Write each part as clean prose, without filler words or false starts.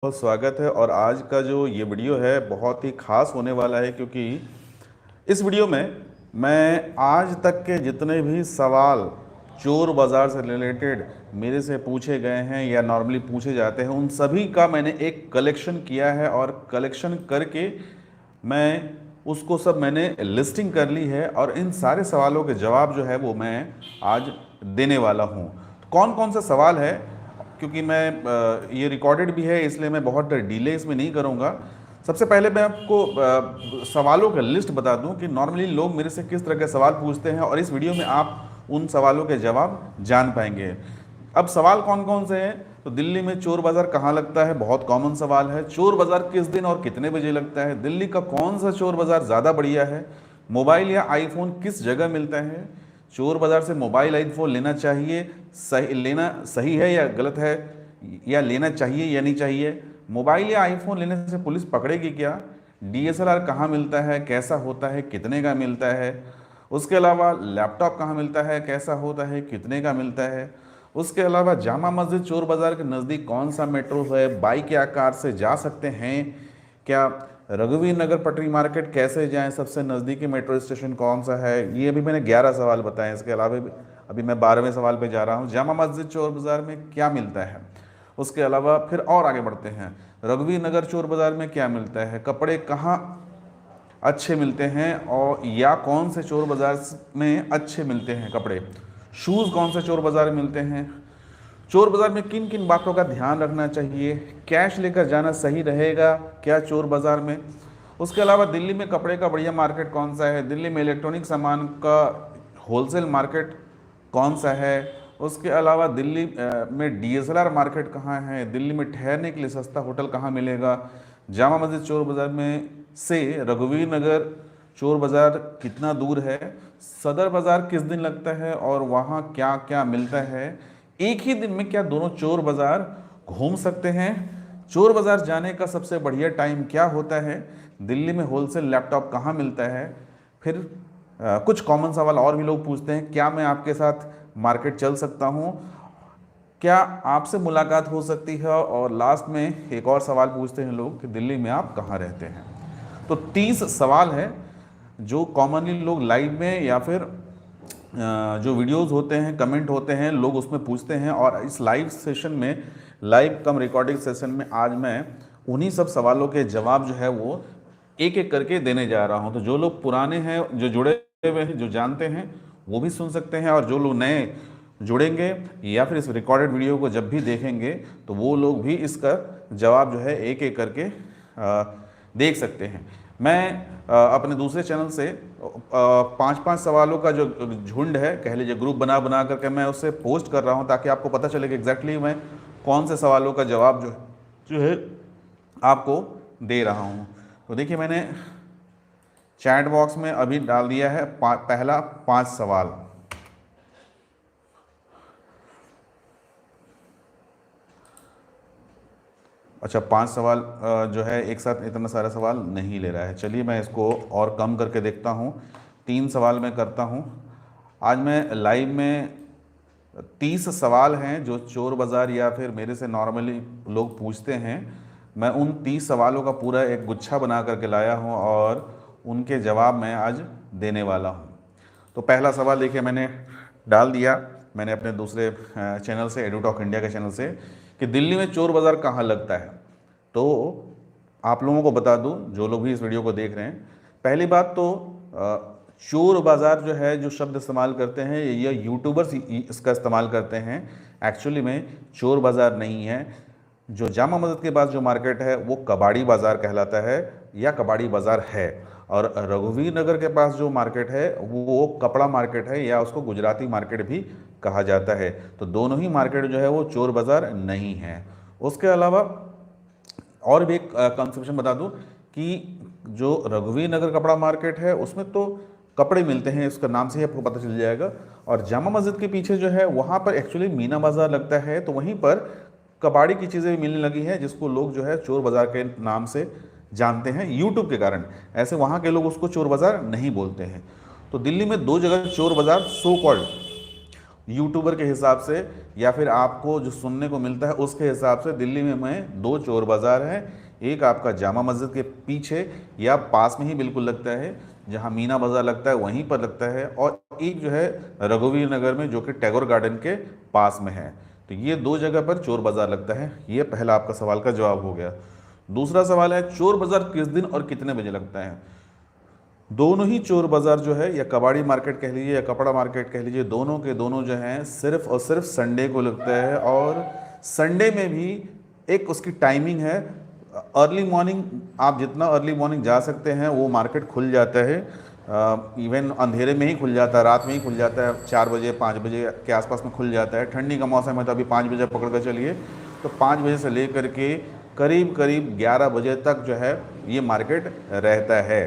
बहुत स्वागत है। और आज का जो ये वीडियो है बहुत ही खास होने वाला है, क्योंकि इस वीडियो में मैं आज तक के जितने भी सवाल चोर बाज़ार से रिलेटेड मेरे से पूछे गए हैं या नॉर्मली पूछे जाते हैं, उन सभी का मैंने एक कलेक्शन किया है और कलेक्शन करके मैं उसको सब मैंने लिस्टिंग कर ली है और इन सारे सवालों के जवाब जो है वो मैं आज देने वाला हूँ। कौन कौन सा सवाल है, क्योंकि मैं ये रिकॉर्डेड भी है इसलिए मैं बहुत डिले इसमें नहीं करूँगा। सबसे पहले मैं आपको सवालों का लिस्ट बता दूं कि नॉर्मली लोग मेरे से किस तरह के सवाल पूछते हैं और इस वीडियो में आप उन सवालों के जवाब जान पाएंगे। अब सवाल कौन कौन से हैं, तो दिल्ली में चोर बाज़ार कहाँ लगता है, बहुत कॉमन सवाल है। चोर बाज़ार किस दिन और कितने बजे लगता है, दिल्ली का कौन सा चोर बाज़ार ज़्यादा बढ़िया है, मोबाइल या आईफोन किस जगह मिलता है, चोर बाज़ार से मोबाइल आईफोन लेना चाहिए, लेना सही है या गलत है, या लेना चाहिए या नहीं चाहिए, मोबाइल या आईफोन लेने से पुलिस पकड़ेगी क्या, डीएसएलआर कहाँ मिलता है, कैसा होता है, कितने का मिलता है, उसके अलावा लैपटॉप कहाँ मिलता है, कैसा होता है, कितने का मिलता है, उसके अलावा जामा मस्जिद चोर बाज़ार के नज़दीक कौन सा मेट्रो है, बाइक या कार से जा सकते हैं क्या, रघुवीर नगर पटरी मार्केट कैसे जाएं, सबसे नज़दीकी मेट्रो स्टेशन कौन सा है। ये अभी मैंने 11 सवाल बताए। इसके अलावा भी अभी मैं 12वें सवाल पे जा रहा हूँ, जामा मस्जिद चोर बाज़ार में क्या मिलता है। उसके अलावा फिर और आगे बढ़ते हैं, रघुवीर नगर चोर बाज़ार में क्या मिलता है, कपड़े कहाँ अच्छे मिलते हैं और या कौन से चोर बाज़ार में अच्छे मिलते हैं कपड़े, शूज़ कौन से चोर बाज़ार में मिलते हैं, चोर बाज़ार में किन किन बातों का ध्यान रखना चाहिए, कैश लेकर जाना सही रहेगा क्या चोर बाज़ार में। उसके अलावा दिल्ली में कपड़े का बढ़िया मार्केट कौन सा है, दिल्ली में इलेक्ट्रॉनिक सामान का होलसेल मार्केट कौन सा है। उसके अलावा दिल्ली में डीएसएलआर मार्केट कहाँ है, दिल्ली में ठहरने के लिए सस्ता होटल कहाँ मिलेगा, जामा मस्जिद चोर बाज़ार में से रघुवीर नगर चोर बाज़ार कितना दूर है, सदर बाज़ार किस दिन लगता है और वहाँ क्या क्या मिलता है, एक ही दिन में क्या दोनों चोर बाज़ार घूम सकते हैं, चोर बाज़ार जाने का सबसे बढ़िया टाइम क्या होता है, दिल्ली में होलसेल लैपटॉप कहाँ मिलता है। फिर कुछ कॉमन सवाल और भी लोग पूछते हैं, क्या मैं आपके साथ मार्केट चल सकता हूँ, क्या आपसे मुलाकात हो सकती है, और लास्ट में एक और सवाल पूछते हैं लोग कि दिल्ली में आप कहाँ रहते हैं। तो 30 सवाल है जो कॉमनली लोग लाइव में या फिर जो वीडियोस होते हैं, कमेंट होते हैं, लोग उसमें पूछते हैं। और इस लाइव सेशन में, लाइव कम रिकॉर्डिंग सेशन में आज मैं उन्हीं सब सवालों के जवाब जो है वो एक एक करके देने जा रहा हूं। तो जो लोग पुराने हैं, जो जुड़े हुए हैं, जो जानते हैं, वो भी सुन सकते हैं, और जो लोग नए जुड़ेंगे या फिर इस रिकॉर्डेड वीडियो को जब भी देखेंगे तो वो लोग भी इसका जवाब जो है एक एक करके देख सकते हैं। मैं अपने दूसरे चैनल से 5-5 सवालों का जो झुंड है, कह लीजिए ग्रुप बना बना करके मैं उससे पोस्ट कर रहा हूं, ताकि आपको पता चले कि एग्जैक्टली मैं कौन से सवालों का जवाब जो है आपको दे रहा हूं। तो देखिए, मैंने चैट बॉक्स में अभी डाल दिया है पहला 5 सवाल। अच्छा, 5 सवाल जो है एक साथ इतना सारा सवाल नहीं ले रहा है। चलिए मैं इसको और कम करके देखता हूँ, 3 सवाल मैं करता हूँ। आज मैं लाइव में 30 सवाल हैं जो चोर बाज़ार या फिर मेरे से नॉर्मली लोग पूछते हैं। मैं उन 30 सवालों का पूरा एक गुच्छा बना करके लाया हूँ और उनके जवाब मैं आज देने वाला हूँ। तो पहला सवाल देखिए, मैंने डाल दिया, मैंने अपने दूसरे चैनल से, एडुटॉक इंडिया के चैनल से, कि दिल्ली में चोर बाज़ार कहाँ लगता है। तो आप लोगों को बता दूं, जो लोग भी इस वीडियो को देख रहे हैं, पहली बात तो चोर बाज़ार जो है, जो शब्द इस्तेमाल करते हैं, ये यूट्यूबर्स इसका इस्तेमाल करते हैं। एक्चुअली में चोर बाज़ार नहीं है। जो जामा मस्जिद के पास जो मार्केट है वो कबाड़ी बाज़ार कहलाता है या कबाड़ी बाज़ार है, और रघुवीर नगर के पास जो मार्केट है वो कपड़ा मार्केट है या उसको गुजराती मार्केट भी कहा जाता है। तो दोनों ही मार्केट जो है वो चोर बाज़ार नहीं है। उसके अलावा और भी एक कंसेप्शन बता दूं कि जो रघुवीर नगर कपड़ा मार्केट है उसमें तो कपड़े मिलते हैं, इसका नाम से ही आपको पता चल जाएगा। और जामा मस्जिद के पीछे जो है वहाँ पर एक्चुअली मीना बाज़ार लगता है, तो वहीं पर कबाड़ी की चीज़ें भी मिलने लगी हैं, जिसको लोग जो है चोर बाज़ार के नाम से जानते हैं यूट्यूब के कारण। ऐसे वहाँ के लोग उसको चोर बाज़ार नहीं बोलते हैं। तो दिल्ली में 2 जगह चोर बाज़ार सो कॉल्ड यूट्यूबर के हिसाब से या फिर आपको जो सुनने को मिलता है उसके हिसाब से दिल्ली में दो चोर बाज़ार है। एक आपका जामा मस्जिद के पीछे या पास में ही बिल्कुल लगता है, जहाँ मीना बाज़ार लगता है वहीं पर लगता है, और एक जो है रघुवीर नगर में जो कि टैगोर गार्डन के पास में है। तो ये दो जगह पर चोर बाज़ार लगता है। ये पहला आपका सवाल का जवाब हो गया। दूसरा सवाल है चोर बाज़ार किस दिन और कितने बजे लगता है। दोनों ही चोर बाज़ार जो है, या कबाड़ी मार्केट कह लीजिए या कपड़ा मार्केट कह लीजिए, दोनों के दोनों जो हैं सिर्फ और सिर्फ संडे को लगता है। और संडे में भी एक उसकी टाइमिंग है, अर्ली मॉर्निंग। आप जितना अर्ली मॉर्निंग जा सकते हैं वो मार्केट खुल जाता है, इवन अंधेरे में ही खुल जाता है, रात में ही खुल जाता है, 4 बजे 5 बजे के आसपास में खुल जाता है। ठंडी का मौसम है तो अभी 5 बजे पकड़ कर चलिए, तो 5 बजे से लेकर के करीब करीब 11 बजे तक जो है ये मार्केट रहता है,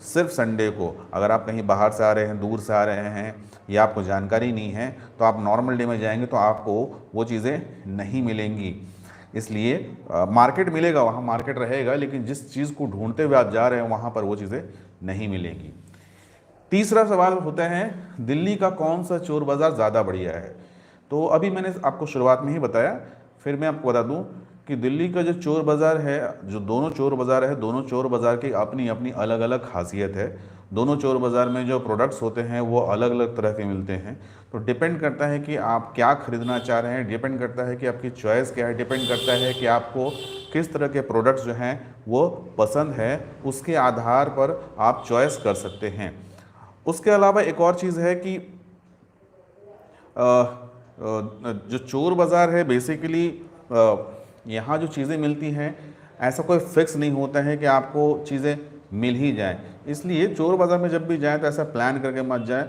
सिर्फ संडे को। अगर आप कहीं बाहर से आ रहे हैं, दूर से आ रहे हैं, या आपको जानकारी नहीं है, तो आप नॉर्मल डे में जाएंगे तो आपको वो चीज़ें नहीं मिलेंगी। इसलिए मार्केट मिलेगा, वहाँ मार्केट रहेगा, लेकिन जिस चीज़ को ढूंढते हुए आप जा रहे हैं वहाँ पर वो चीज़ें नहीं मिलेंगी। तीसरा सवाल होता है दिल्ली का कौन सा चोर बाज़ार ज़्यादा बढ़िया है। तो अभी मैंने आपको शुरुआत में ही बताया, फिर मैं आपको बता दूं कि दिल्ली का जो चोर बाज़ार है, जो दोनों चोर बाज़ार है, दोनों चोर बाज़ार की अपनी अपनी अलग अलग खासियत है। दोनों चोर बाज़ार में जो प्रोडक्ट्स होते हैं वो अलग अलग तरह के मिलते हैं। तो डिपेंड करता है कि आप क्या खरीदना चाह रहे हैं, डिपेंड करता है कि आपकी चॉइस क्या है, डिपेंड करता है कि आपको किस तरह के प्रोडक्ट्स जो हैं वो पसंद है, उसके आधार पर आप चॉइस कर सकते हैं। उसके अलावा एक और चीज़ है कि जो चोर बाज़ार है बेसिकली यहाँ जो चीज़ें मिलती हैं ऐसा कोई फिक्स नहीं होता है कि आपको चीज़ें मिल ही जाएं। इसलिए चोर बाज़ार में जब भी जाएं तो ऐसा प्लान करके मत जाएं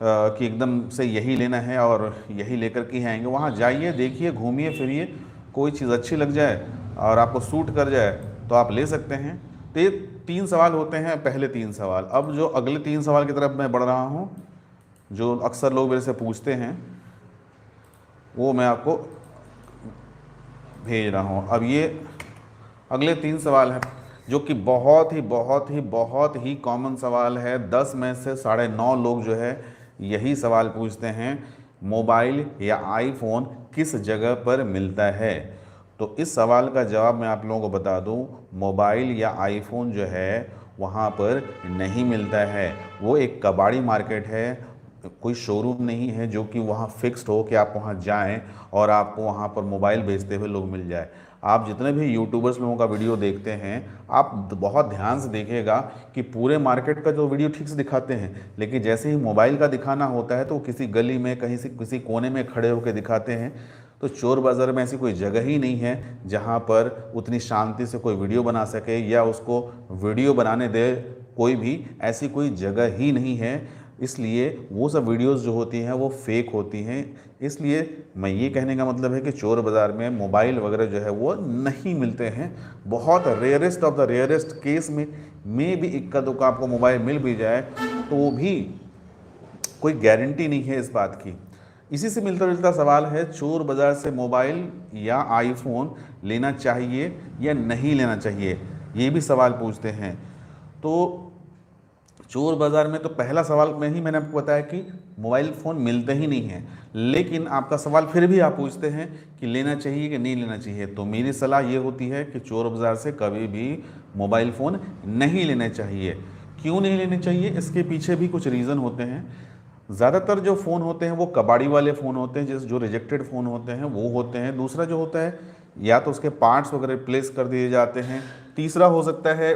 कि एकदम से यही लेना है और यही लेकर के ही आएंगे। वहाँ जाइए, देखिए, घूमिए फिरिए, कोई चीज़ अच्छी लग जाए और आपको सूट कर जाए तो आप ले सकते हैं। तो ये 3 सवाल होते हैं, पहले 3 सवाल। अब जो अगले 3 सवाल की तरफ मैं बढ़ रहा हूँ, जो अक्सर लोग मेरे से पूछते हैं, वो मैं आपको भेज रहा हूँ। अब ये अगले 3 सवाल हैं जो कि बहुत ही कॉमन सवाल है। 10 में से 9.5 लोग जो है यही सवाल पूछते हैं, मोबाइल या आईफोन किस जगह पर मिलता है। तो इस सवाल का जवाब मैं आप लोगों को बता दूं, मोबाइल या आईफोन जो है वहाँ पर नहीं मिलता है। वो एक कबाड़ी मार्केट है, कोई शोरूम नहीं है जो कि वहाँ फिक्स्ड हो कि आप वहाँ जाएं और आपको वहाँ पर मोबाइल बेचते हुए लोग मिल जाए। आप जितने भी यूट्यूबर्स लोगों का वीडियो देखते हैं, आप बहुत ध्यान से देखिएगा कि पूरे मार्केट का जो वीडियो ठीक से दिखाते हैं, लेकिन जैसे ही मोबाइल का दिखाना होता है तो किसी गली में कहीं से किसी कोने में खड़े होकर दिखाते हैं। तो चोर बाज़ार में ऐसी कोई जगह ही नहीं है जहाँ पर उतनी शांति से कोई वीडियो बना सके या उसको वीडियो बनाने दे कोई भी, ऐसी कोई जगह ही नहीं है। इसलिए वो सब वीडियोस जो होती हैं वो फेक होती हैं। इसलिए मैं ये कहने का मतलब है कि चोर बाज़ार में मोबाइल वगैरह जो है वो नहीं मिलते हैं। बहुत rarest of the rarest case में भी इक्का दुक्का आपको मोबाइल मिल भी जाए तो वो भी कोई गारंटी नहीं है इस बात की। इसी से मिलता जुलता सवाल है, चोर बाज़ार से मोबाइल या आईफोन लेना चाहिए या नहीं लेना चाहिए, ये भी सवाल पूछते हैं। तो चोर बाज़ार में तो पहला सवाल में ही मैंने आपको बताया कि मोबाइल फ़ोन मिलते ही नहीं हैं, लेकिन आपका सवाल फिर भी आप पूछते हैं कि लेना चाहिए कि नहीं लेना चाहिए। तो मेरी सलाह ये होती है कि चोर बाज़ार से कभी भी मोबाइल फ़ोन नहीं लेने चाहिए। क्यों नहीं लेने चाहिए, इसके पीछे भी कुछ रीज़न होते हैं। ज़्यादातर जो फ़ोन होते हैं वो कबाड़ी वाले फ़ोन होते हैं, जो रिजेक्टेड फ़ोन होते हैं वो होते हैं। दूसरा जो होता है या तो उसके पार्ट्स वगैरह रिप्लेस कर दिए जाते हैं। तीसरा हो सकता है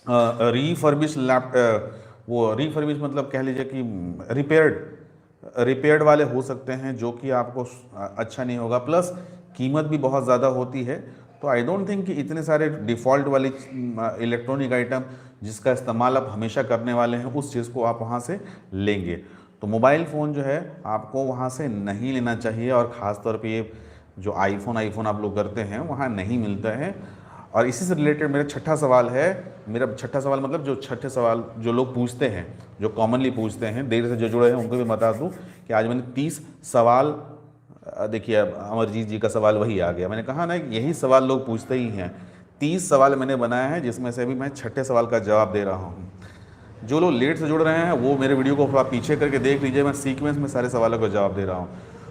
रीफर्बिश वो रीफर्बिश मतलब कह लीजिए कि रिपेयर्ड वाले हो सकते हैं, जो कि आपको अच्छा नहीं होगा, प्लस कीमत भी बहुत ज़्यादा होती है। तो आई डोंट थिंक कि इतने सारे डिफ़ॉल्ट वाली इलेक्ट्रॉनिक आइटम जिसका इस्तेमाल आप हमेशा करने वाले हैं उस चीज़ को आप वहाँ से लेंगे। तो मोबाइल फ़ोन जो है आपको वहाँ से नहीं लेना चाहिए, और ख़ास तौर पे ये जो आईफोन आप लोग करते हैं वहाँ नहीं मिलता है। और इसी से रिलेटेड मेरा छठा सवाल है, मेरा छठा सवाल मतलब जो छठे सवाल जो लोग पूछते हैं, जो कॉमनली पूछते हैं, देर से जो जुड़े हैं उनको भी बता दूं कि आज मैंने 30 सवाल, देखिए अमरजीत जी का सवाल वही आ गया। मैंने कहा ना यही सवाल लोग पूछते ही हैं। 30 सवाल मैंने बनाया है जिसमें से अभी मैं छठे सवाल का जवाब दे रहा हूँ। जो लोग लेट से जुड़ रहे हैं वो मेरे वीडियो को थोड़ा पीछे करके देख लीजिए, मैं सीक्वेंस में सारे सवालों का जवाब दे रहा हूँ।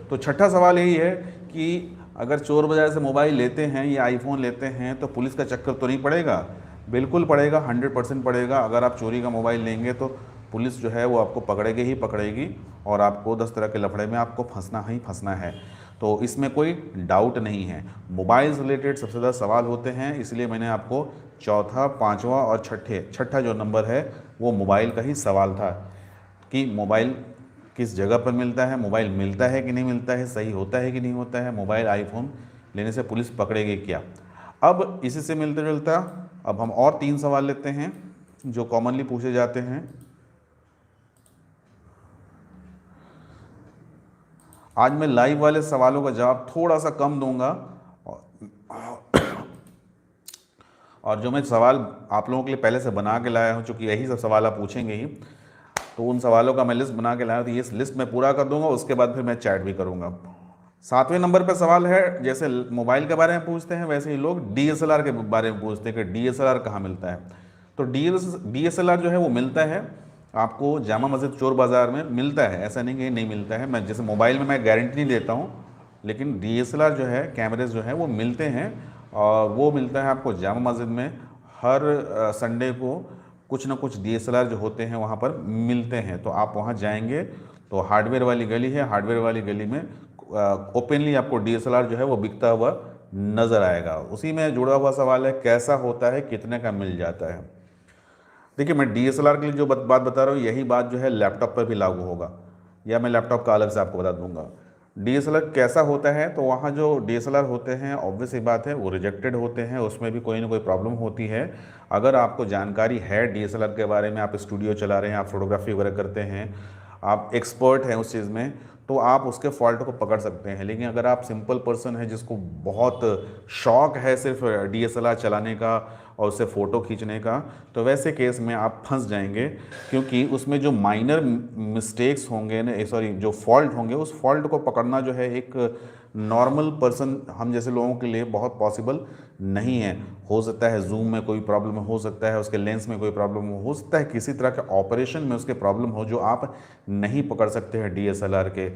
तो छठा सवाल यही है कि अगर चोर बाजार से मोबाइल लेते हैं या आईफोन लेते हैं तो पुलिस का चक्कर तो नहीं पड़ेगा? बिल्कुल पड़ेगा, 100% पड़ेगा। अगर आप चोरी का मोबाइल लेंगे तो पुलिस जो है वो आपको पकड़ेगी ही पकड़ेगी, और आपको 10 तरह के लफड़े में आपको फंसना ही फंसना है। तो इसमें कोई डाउट नहीं है। मोबाइल से रिलेटेड सबसे ज़्यादा सवाल होते हैं, इसलिए मैंने आपको चौथा, पाँचवा और छठा जो नंबर है वो मोबाइल का ही सवाल था कि मोबाइल किस जगह पर मिलता है, मोबाइल मिलता है कि नहीं मिलता है, सही होता है कि नहीं होता है, मोबाइल आईफोन लेने से पुलिस पकड़ेगी क्या। अब इसी से मिलता जुलता अब हम और 3 सवाल लेते हैं जो कॉमनली पूछे जाते हैं। आज मैं लाइव वाले सवालों का जवाब थोड़ा सा कम दूंगा, और जो मैं सवाल आप लोगों के लिए पहले से बना के लाया हूं, चूँकि यही सब सवाल आप पूछेंगे ही, तो उन सवालों का मैं लिस्ट बना के लाया हूं, तो ये लिस्ट मैं पूरा कर दूंगा, उसके बाद फिर मैं चैट भी करूंगा। 7वें नंबर पर सवाल है, जैसे मोबाइल के बारे में पूछते हैं वैसे ही लोग डीएसएलआर के बारे में पूछते हैं कि डीएसएलआर कहाँ मिलता है। तो डीएसएलआर जो है वो मिलता है आपको जामा मस्जिद चोर बाज़ार में मिलता है, ऐसा नहीं कि नहीं मिलता है। मैं जैसे मोबाइल में मैं गारंटी नहीं देता हूँ, लेकिन डीएसएलआर जो है, कैमरेज जो है वो मिलते हैं, और वो मिलता है आपको जामा मस्जिद में। हर संडे को कुछ ना कुछ डीएसएलआर जो होते हैं वहाँ पर मिलते हैं, तो आप वहाँ जाएंगे तो हार्डवेयर वाली गली है, हार्डवेयर वाली गली में ओपनली आपको डीएसएलआर जो है वो बिकता हुआ नज़र आएगा। उसी में जुड़ा हुआ सवाल है कैसा होता है, कितने का मिल जाता है। देखिए, मैं डीएसएलआर के लिए जो बात बता रहा हूँ यही बात जो है लैपटॉप पर भी लागू होगा, या मैं लैपटॉप का अलग से आपको बता दूंगा। डीएसएलआर कैसा होता है, तो वहाँ जो डीएसएलआर होते हैं ऑब्वियस ही बात है वो रिजेक्टेड होते हैं, उसमें भी कोई ना कोई प्रॉब्लम होती है। अगर आपको जानकारी है डीएसएलआर के बारे में, आप स्टूडियो चला रहे हैं, आप फोटोग्राफी वगैरह करते हैं, आप एक्सपर्ट हैं उस चीज़ में, तो आप उसके फॉल्ट को पकड़ सकते हैं। लेकिन अगर आप सिंपल पर्सन है जिसको बहुत शौक है सिर्फ डीएसएलआर चलाने का और उससे फ़ोटो खींचने का, तो वैसे केस में आप फंस जाएंगे, क्योंकि उसमें जो माइनर मिस्टेक्स होंगे ना, सॉरी जो फॉल्ट होंगे, उस फॉल्ट को पकड़ना जो है एक नॉर्मल पर्सन हम जैसे लोगों के लिए बहुत पॉसिबल नहीं है। हो सकता है जूम में कोई प्रॉब्लम हो सकता है, उसके लेंस में कोई प्रॉब्लम हो सकता है किसी तरह के ऑपरेशन में उसके प्रॉब्लम हो जो आप नहीं पकड़ सकते हैं डीएसएलआर के।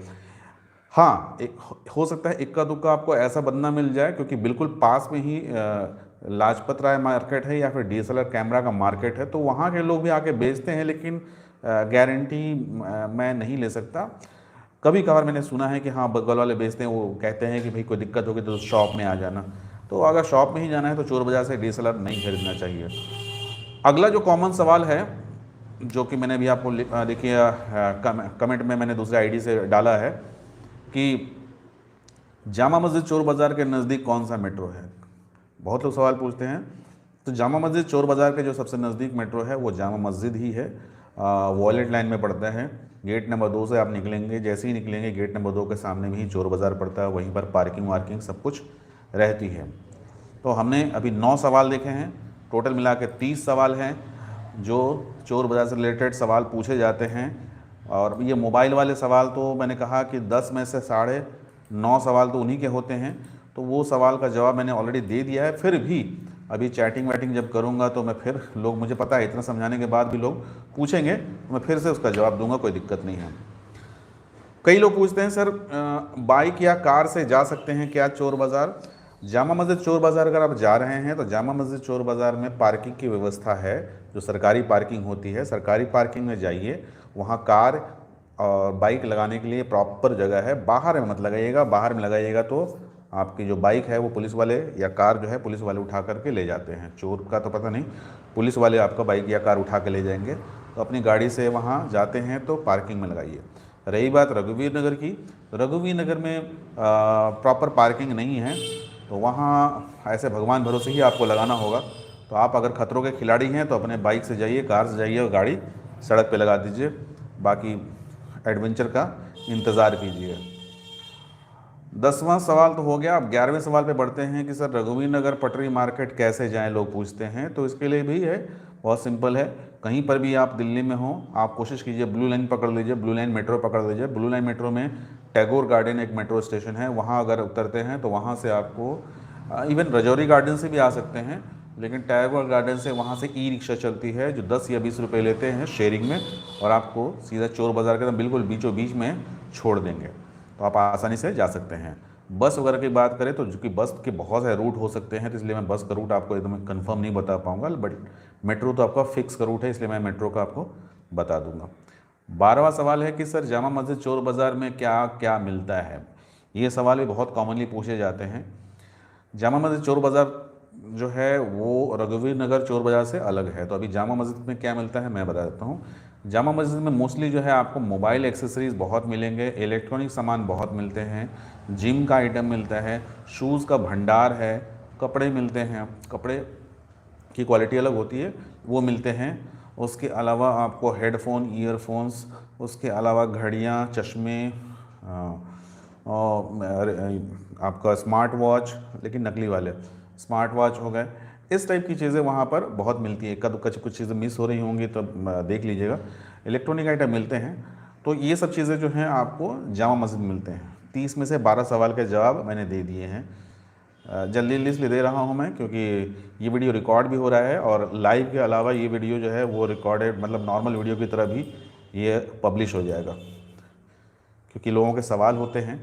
हाँ, एक हो सकता है इक्का दुक्का आपको ऐसा बंदा मिल जाए, क्योंकि बिल्कुल पास में ही लाजपत राय मार्केट है या फिर डीएसएलआर कैमरा का मार्केट है, तो वहाँ के लोग भी आके बेचते हैं, लेकिन गारंटी मैं नहीं ले सकता। कभी कभार मैंने सुना है कि हाँ बगल वाले बेचते हैं, वो कहते हैं कि भाई कोई दिक्कत होगी तो शॉप में आ जाना। तो अगर शॉप में ही जाना है तो चोर बाजार से डीएसएलआर नहीं खरीदना चाहिए। अगला जो कॉमन सवाल है, जो कि मैंने भी आपको देखिए कमेंट में मैंने दूसरे आईडी से डाला है कि जामा मस्जिद चोर बाज़ार के नज़दीक कौन सा मेट्रो है। बहुत लोग सवाल पूछते हैं। तो जामा मस्जिद चोर बाज़ार के जो सबसे नज़दीक मेट्रो है वो जामा मस्जिद ही है, वॉलेट लाइन में पड़ता है। गेट नंबर 2 से आप निकलेंगे, जैसे ही निकलेंगे गेट नंबर 2 के सामने में ही चोर बाज़ार पड़ता है, वहीं पर पार्किंग वार्किंग सब कुछ रहती है। तो हमने अभी 9 सवाल देखे हैं, टोटल मिला के 30 सवाल हैं जो चोर बाज़ार से रिलेटेड सवाल पूछे जाते हैं। और ये मोबाइल वाले सवाल तो मैंने कहा कि 10 में से 9.5 सवाल तो उन्हीं के होते हैं, तो वो सवाल का जवाब मैंने ऑलरेडी दे दिया है। फिर भी अभी चैटिंग वैटिंग जब करूँगा तो मैं फिर लोग, मुझे पता है इतना समझाने के बाद भी लोग पूछेंगे, तो मैं फिर से उसका जवाब दूंगा, कोई दिक्कत नहीं है। कई लोग पूछते हैं सर बाइक या कार से जा सकते हैं क्या चोर बाज़ार? जामा मस्जिद चोर बाज़ार अगर आप जा रहे हैं तो जामा मस्जिद चोर बाज़ार में पार्किंग की व्यवस्था है, जो सरकारी पार्किंग होती है। सरकारी पार्किंग में जाइए, वहाँ कार और बाइक लगाने के लिए प्रॉपर जगह है। बाहर में मत लगाइएगा, बाहर में लगाइएगा तो आपकी जो बाइक है वो पुलिस वाले या कार जो है पुलिस वाले उठा करके ले जाते हैं। चोर का तो पता नहीं, पुलिस वाले आपका बाइक या कार उठा के ले जाएंगे। तो अपनी गाड़ी से वहाँ जाते हैं तो पार्किंग में लगाइए। रही बात रघुवीर नगर की, तो रघुवीर नगर में प्रॉपर पार्किंग नहीं है, तो वहाँ ऐसे भगवान भरोसे ही आपको लगाना होगा। तो आप अगर खतरों के खिलाड़ी हैं तो अपने बाइक से जाइए, कार से जाइए और गाड़ी सड़क पे लगा दीजिए, बाकी एडवेंचर का इंतज़ार कीजिए। 10वां सवाल तो हो गया। अब 11वें सवाल पे बढ़ते हैं कि सर रघुवीर नगर पटरी मार्केट कैसे जाएं, लोग पूछते हैं। तो इसके लिए भी है, बहुत सिंपल है। कहीं पर भी आप दिल्ली में हो, आप कोशिश कीजिए ब्लू लाइन पकड़ लीजिए, ब्लू लाइन मेट्रो पकड़ लीजिए। ब्लू लाइन मेट्रो में टैगोर गार्डन एक मेट्रो स्टेशन है, वहाँ अगर उतरते हैं तो वहाँ से आपको इवन रजौरी गार्डन से भी आ सकते हैं, लेकिन टैगोर गार्डन से वहाँ से ई रिक्शा चलती है जो 10 या 20 रुपये लेते हैं शेयरिंग में, और आपको सीधा चोर बाज़ार के बिल्कुल बीचों बीच में छोड़ देंगे, तो आप आसानी से जा सकते हैं। बस वगैरह की बात करें तो चूँकि बस के बहुत सारे रूट हो सकते हैं, तो इसलिए मैं बस का रूट आपको एकदम कंफर्म नहीं बता पाऊँगा, बट मेट्रो तो आपका फिक्स का रूट है, इसलिए मैं मेट्रो का आपको बता दूँगा। 12वां सवाल है कि सर जामा मस्जिद चोर बाज़ार में क्या क्या मिलता है। ये सवाल भी बहुत कॉमनली पूछे जाते हैं। जामा मस्जिद चोर बाज़ार जो है वो रघुवीर नगर चोर बाज़ार से अलग है। तो अभी जामा मस्जिद में क्या मिलता है मैं बता देता हूँ। जामा मस्जिद में मोस्टली जो है आपको मोबाइल एक्सेसरीज़ बहुत मिलेंगे, इलेक्ट्रॉनिक सामान बहुत मिलते हैं, जिम का आइटम मिलता है, शूज़ का भंडार है, कपड़े मिलते हैं, कपड़े की क्वालिटी अलग होती है वो मिलते हैं। उसके अलावा आपको हेडफोन, ईयरफोन्स, उसके अलावा घड़ियाँ, चश्मे, और आपका स्मार्ट वॉच, लेकिन नकली वाले स्मार्ट वॉच हो गए, इस टाइप की चीज़ें वहाँ पर बहुत मिलती है। इक्का दुक्का कुछ चीज़ें मिस हो रही होंगी तो देख लीजिएगा। इलेक्ट्रॉनिक आइटम मिलते हैं, तो ये सब चीज़ें जो हैं आपको जामा मस्जिद में मिलते हैं। 30 में से 12 सवाल के जवाब मैंने दे दिए हैं। जल्दी इसलिए दे रहा हूँ मैं क्योंकि ये वीडियो रिकॉर्ड भी हो रहा है, और लाइव के अलावा ये वीडियो जो है वो रिकॉर्डेड मतलब नॉर्मल वीडियो की तरह भी ये पब्लिश हो जाएगा, क्योंकि लोगों के सवाल होते हैं।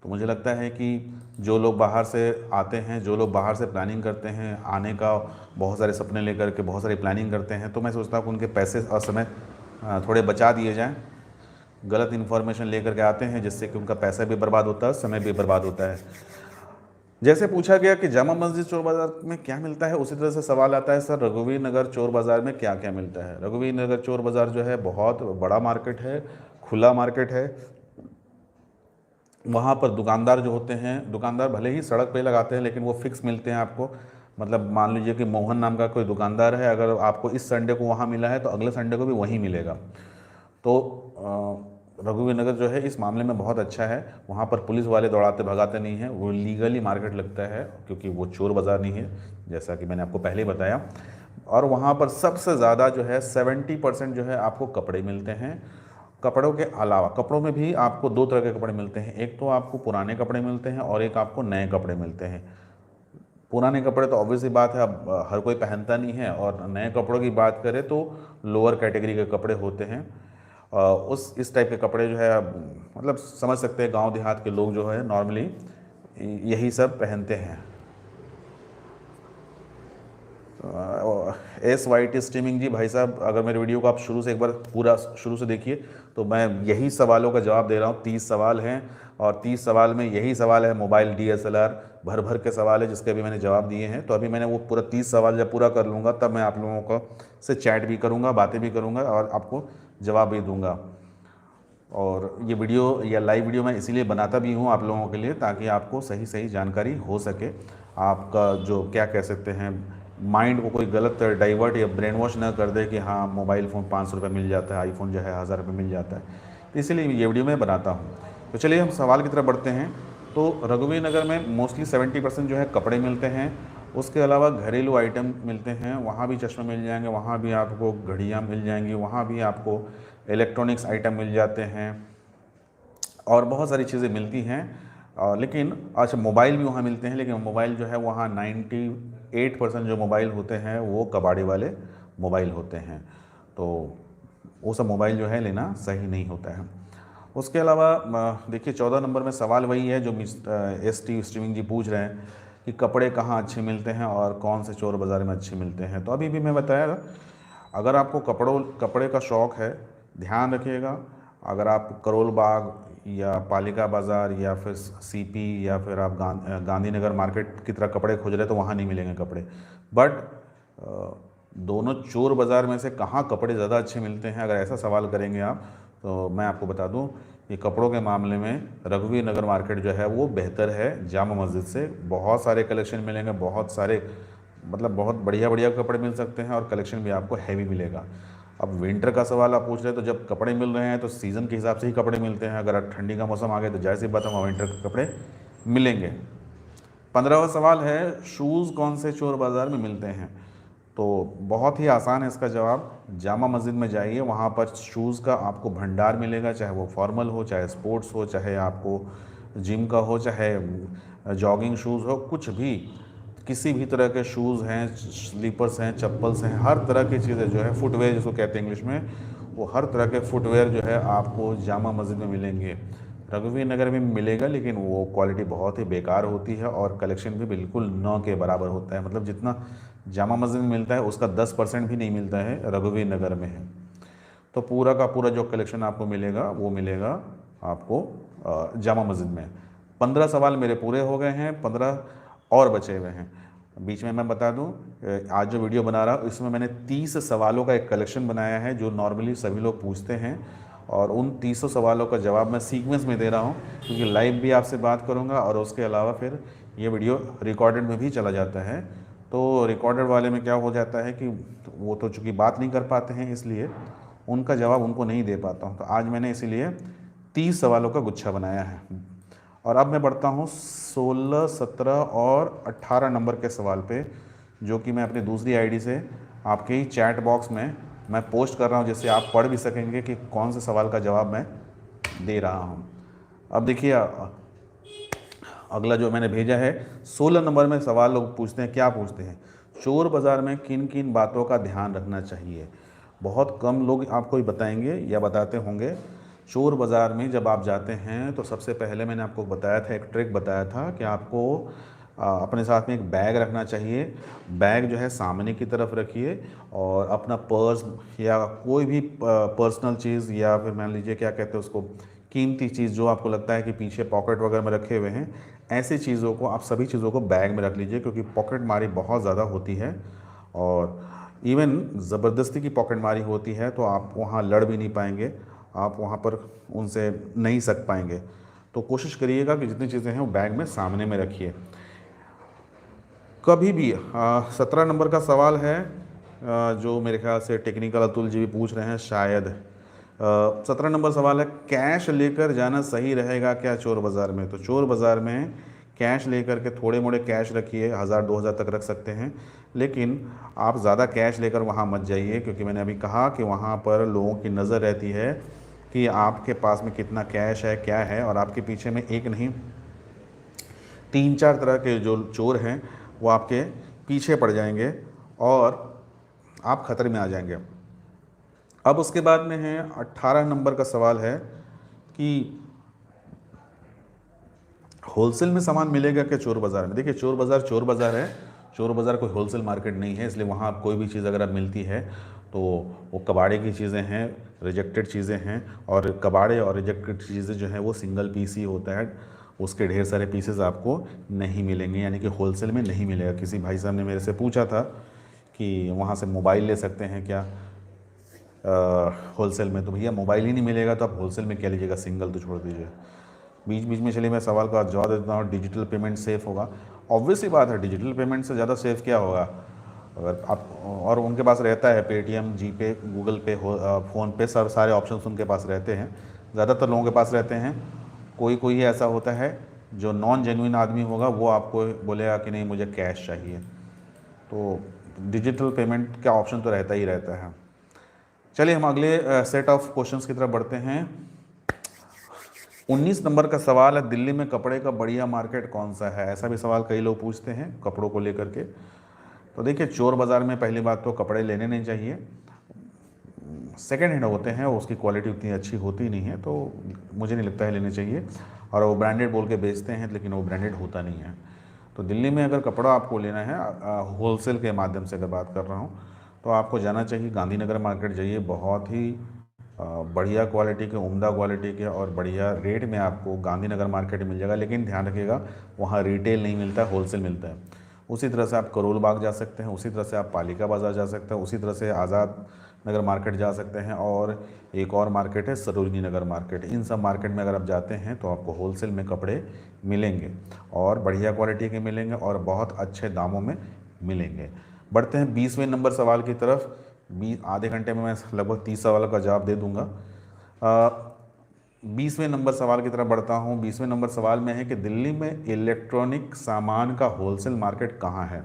तो मुझे लगता है कि जो लोग बाहर से आते हैं, जो लोग बाहर से प्लानिंग करते हैं आने का, बहुत सारे सपने लेकर के बहुत सारी प्लानिंग करते हैं, तो मैं सोचता हूँ कि उनके पैसे और समय थोड़े बचा दिए जाएं। गलत इन्फॉर्मेशन लेकर के आते हैं जिससे कि उनका पैसा भी बर्बाद होता है, समय भी बर्बाद होता है। जैसे पूछा गया कि जामा मस्जिद चोर बाज़ार में क्या मिलता है, उसी तरह से सवाल आता है सर रघुवीर नगर चोर बाज़ार में क्या क्या मिलता है। रघुवीर नगर चोर बाज़ार जो है बहुत बड़ा मार्केट है, खुला मार्केट है। वहाँ पर दुकानदार जो होते हैं, दुकानदार भले ही सड़क पे लगाते हैं लेकिन वो फिक्स मिलते हैं आपको। मतलब मान लीजिए कि मोहन नाम का कोई दुकानदार है, अगर आपको इस संडे को वहाँ मिला है तो अगले संडे को भी वहीं मिलेगा। तो रघुवीर नगर जो है इस मामले में बहुत अच्छा है। वहाँ पर पुलिस वाले दौड़ाते भगाते नहीं हैं, वो लीगली मार्केट लगता है, क्योंकि वो चोर बाज़ार नहीं है जैसा कि मैंने आपको पहले ही बताया। और वहाँ पर सबसे ज़्यादा जो है 70% जो है आपको कपड़े मिलते हैं। कपड़ों के अलावा कपड़ों में भी आपको दो तरह के कपड़े मिलते हैं, एक तो आपको पुराने कपड़े मिलते हैं और एक आपको नए कपड़े मिलते हैं। पुराने कपड़े तो ऑब्वियसली बात है अब हर कोई पहनता नहीं है, और नए कपड़ों की बात करें तो लोअर कैटेगरी के कपड़े होते हैं। उस इस टाइप के कपड़े जो है मतलब समझ सकते हैं गांव देहात के लोग जो है नॉर्मली यही सब पहनते हैं। SYT स्ट्रीमिंग जी भाई साहब, अगर मेरे वीडियो को आप शुरू से एक बार पूरा शुरू से देखिए तो मैं यही सवालों का जवाब दे रहा हूँ। 30 सवाल हैं और 30 सवाल में यही सवाल है मोबाइल DSLR, भर भर के सवाल है जिसके अभी मैंने जवाब दिए हैं। तो अभी मैंने वो पूरा 30 सवाल जब पूरा कर लूँगा तब मैं आप लोगों को से चैट भी करूँगा, बातें भी करूँगा और आपको जवाब भी दूँगा। और ये वीडियो या लाइव वीडियो मैं इसीलिए बनाता भी हूँ आप लोगों के लिए, ताकि आपको सही सही जानकारी हो सके। आपका जो क्या कह सकते हैं माइंड को कोई गलत डाइवर्ट या ब्रेन वॉश ना कर दे कि हाँ मोबाइल फ़ोन 500 रुपये मिल जाता है, आईफोन जो है 1000 रुपये मिल जाता है। तो इसीलिए ये वीडियो मैं बनाता हूँ। तो चलिए हम सवाल की तरफ बढ़ते हैं। तो रघुवीर नगर में मोस्टली 70% जो है कपड़े मिलते हैं। उसके अलावा घरेलू आइटम मिलते हैं, वहाँ भी चश्मे मिल जाएंगे, वहाँ भी आपको घड़ियाँ मिल जाएंगी, वहाँ भी आपको इलेक्ट्रॉनिक्स आइटम मिल जाते हैं और बहुत सारी चीज़ें मिलती हैं। लेकिन अच्छा मोबाइल भी वहाँ मिलते हैं, लेकिन मोबाइल जो है वहाँ 98% जो मोबाइल होते हैं वो कबाड़ी वाले मोबाइल होते हैं, तो वो सब मोबाइल जो है लेना सही नहीं होता है। उसके अलावा देखिए 14 नंबर में सवाल वही है जो ST स्ट्रीमिंग जी पूछ रहे हैं कि कपड़े कहाँ अच्छे मिलते हैं और कौन से चोर बाज़ार में अच्छे मिलते हैं। तो अभी भी मैं बताया, अगर आपको कपड़े का शौक़ है ध्यान रखिएगा, अगर आप करोल बाग या पालिका बाज़ार या फिर CP या फिर आप गांधीनगर मार्केट की तरह कपड़े खोज रहे तो वहाँ नहीं मिलेंगे कपड़े। बट दोनों चोर बाज़ार में से कहाँ कपड़े ज़्यादा अच्छे मिलते हैं, अगर ऐसा सवाल करेंगे आप तो मैं आपको बता दूं कि कपड़ों के मामले में रघुवीर नगर मार्केट जो है वो बेहतर है जामा मस्जिद से। बहुत सारे कलेक्शन मिलेंगे, बहुत सारे मतलब बहुत बढ़िया बढ़िया कपड़े मिल सकते हैं और कलेक्शन भी आपको हैवी मिलेगा। अब विंटर का सवाल आप पूछ रहे हैं, तो जब कपड़े मिल रहे हैं तो सीज़न के हिसाब से ही कपड़े मिलते हैं। अगर ठंडी का मौसम आ गया तो जाहिर सी बात है वहाँ विंटर के कपड़े मिलेंगे। 15वां सवाल है शूज़ कौन से चोर बाज़ार में मिलते हैं। तो बहुत ही आसान है इसका जवाब, जामा मस्जिद में जाइए, वहाँ पर शूज़ का आपको भंडार मिलेगा, चाहे वो फॉर्मल हो, चाहे स्पोर्ट्स हो, चाहे आपको जिम का हो, चाहे जॉगिंग शूज़ हो, कुछ भी किसी भी तरह के शूज़ हैं, स्लीपर्स हैं, चप्पल्स हैं, हर तरह की चीज़ें जो है फुटवेयर जिसको कहते हैं इंग्लिश में, वो हर तरह के फुटवेयर जो है आपको जामा मस्जिद में मिलेंगे। रघुवीर नगर में मिलेगा, लेकिन वो क्वालिटी बहुत ही बेकार होती है और कलेक्शन भी बिल्कुल न के बराबर होता है। मतलब जितना जामा मस्जिद में मिलता है उसका 10% भी नहीं मिलता है, रघुवीर नगर में है। तो पूरा का पूरा जो कलेक्शन आपको मिलेगा वो मिलेगा आपको जामा मस्जिद में। 15 सवाल मेरे पूरे हो गए हैं, 15 और बचे हुए हैं। बीच में मैं बता दूं, आज जो वीडियो बना रहा हूँ इसमें मैंने 30 सवालों का एक कलेक्शन बनाया है जो नॉर्मली सभी लोग पूछते हैं, और उन 30 सवालों का जवाब मैं सीक्वेंस में दे रहा हूँ, क्योंकि लाइव भी आपसे बात करूँगा और उसके अलावा फिर ये वीडियो रिकॉर्डेड में भी चला जाता है। तो रिकॉर्डेड वाले में क्या हो जाता है कि वो तो चूँकि बात नहीं कर पाते हैं, इसलिए उनका जवाब उनको नहीं दे पाता हूँ। तो आज मैंने इसीलिए 30 सवालों का गुच्छा बनाया है। और अब मैं बढ़ता हूँ 16, 17 और 18 नंबर के सवाल पे, जो कि मैं अपनी दूसरी आईडी से आपके ही चैट बॉक्स में मैं पोस्ट कर रहा हूँ, जिससे आप पढ़ भी सकेंगे कि कौन से सवाल का जवाब मैं दे रहा हूँ। अब देखिए अगला जो मैंने भेजा है, 16 नंबर में सवाल लोग पूछते हैं, क्या पूछते हैं, चोर बाज़ार में किन किन बातों का ध्यान रखना चाहिए। बहुत कम लोग आपको बताएंगे या बताते होंगे। चोर बाज़ार में जब आप जाते हैं तो सबसे पहले मैंने आपको बताया था, एक ट्रिक बताया था कि आपको अपने साथ में एक बैग रखना चाहिए। बैग जो है सामने की तरफ रखिए और अपना पर्स या कोई भी पर्सनल चीज़, या फिर मान लीजिए क्या कहते हैं उसको, कीमती चीज़ जो आपको लगता है कि पीछे पॉकेट वगैरह में रखे हुए हैं, ऐसी चीज़ों को आप सभी चीज़ों को बैग में रख लीजिए, क्योंकि पॉकेट मारी बहुत ज़्यादा होती है और इवन ज़बरदस्ती की पॉकेट मारी होती है, तो आप वहाँ लड़ भी नहीं पाएंगे, आप वहाँ पर उनसे नहीं सक पाएंगे। तो कोशिश करिएगा कि जितनी चीज़ें हैं वो बैग में सामने में रखिए कभी भी। 17 नंबर का सवाल है, जो मेरे ख्याल से टेक्निकल अतुल जी भी पूछ रहे हैं शायद। 17 नंबर सवाल है, कैश लेकर जाना सही रहेगा क्या चोर बाज़ार में। तो चोर बाज़ार में कैश लेकर के, थोड़े मोड़े कैश रखिए, 1000-2000 तक रख सकते हैं, लेकिन आप ज़्यादा कैश लेकर वहाँ मत जाइए, क्योंकि मैंने अभी कहा कि वहाँ पर लोगों की नज़र रहती है कि आपके पास में कितना कैश है, क्या है, और आपके पीछे में एक नहीं 3-4 तरह के जो चोर हैं वो आपके पीछे पड़ जाएंगे और आप खतरे में आ जाएंगे। अब उसके बाद में है 18 नंबर का सवाल है कि होलसेल में सामान मिलेगा क्या चोर बाज़ार में। देखिए चोर बाज़ार है, चोर बाज़ार कोई होलसेल मार्केट नहीं है, इसलिए वहाँ कोई भी चीज़ अगर आप मिलती है तो वो कबाड़े की चीज़ें हैं, रिजेक्टेड चीज़ें हैं, और कबाड़े और रिजेक्टेड चीज़ें जो हैं वो सिंगल पीस ही होता है, उसके ढेर सारे पीसेस आपको नहीं मिलेंगे, यानी कि होलसेल में नहीं मिलेगा। किसी भाई साहब ने मेरे से पूछा था कि वहाँ से मोबाइल ले सकते हैं क्या होलसेल में, तो भैया मोबाइल ही नहीं मिलेगा तो आप होलसेल में क्या लीजिएगा, सिंगल तो छोड़ दीजिए। बीच बीच में चलिए मैं सवाल का जवाब देता हूँ, डिजिटल पेमेंट सेफ़ होगा। ऑब्वियस ही बात है, डिजिटल पेमेंट से ज़्यादा सेफ़ क्या होगा। अगर आप और उनके पास रहता है पेटीएम, जीपे, गूगल पे, फ़ोन पे, सब सारे ऑप्शंस उनके पास रहते हैं, ज़्यादातर लोगों के पास रहते हैं। कोई कोई ऐसा होता है जो नॉन जेन्युइन आदमी होगा, वो आपको बोलेगा कि नहीं मुझे कैश चाहिए। तो डिजिटल पेमेंट का ऑप्शन तो रहता ही रहता है। चलिए हम अगले सेट ऑफ क्वेश्चंस की तरफ बढ़ते हैं। 19 नंबर का सवाल है, दिल्ली में कपड़े का बढ़िया मार्केट कौन सा है। ऐसा भी सवाल कई लोग पूछते हैं कपड़ों को लेकर के। तो देखिए चोर बाज़ार में पहली बात तो कपड़े लेने नहीं चाहिए, सेकेंड हैंड होते हैं, उसकी क्वालिटी उतनी अच्छी होती नहीं है, तो मुझे नहीं लगता है लेने चाहिए। और वो ब्रांडेड बोल के बेचते हैं, लेकिन वो ब्रांडेड होता नहीं है। तो दिल्ली में अगर कपड़ा आपको लेना है होलसेल के माध्यम से अगर बात कर रहा हूँ, तो आपको जाना चाहिए गांधीनगर मार्केट जाइए। बहुत ही बढ़िया क्वालिटी के, उम्दा क्वालिटी के और बढ़िया रेट में आपको गांधीनगर मार्केट मिल जाएगा। लेकिन ध्यान रखिएगा वहाँ रिटेल नहीं मिलता है, होलसेल मिलता है। उसी तरह से आप करोल बाग जा सकते हैं, उसी तरह से आप पालिका बाज़ार जा सकते हैं, उसी तरह से आज़ाद नगर मार्केट जा सकते हैं, और एक और मार्केट है सरोजनी नगर मार्केट। इन सब मार्केट में अगर आप जाते हैं तो आपको होलसेल में कपड़े मिलेंगे और बढ़िया क्वालिटी के मिलेंगे और बहुत अच्छे दामों में मिलेंगे। बढ़ते हैं 20वें नंबर सवाल की तरफ। आधे घंटे में मैं लगभग 30 सवालों का जवाब दे दूंगा। 20वें नंबर सवाल की तरफ बढ़ता हूँ। 20वें नंबर सवाल में है कि दिल्ली में इलेक्ट्रॉनिक सामान का होलसेल मार्केट कहाँ है।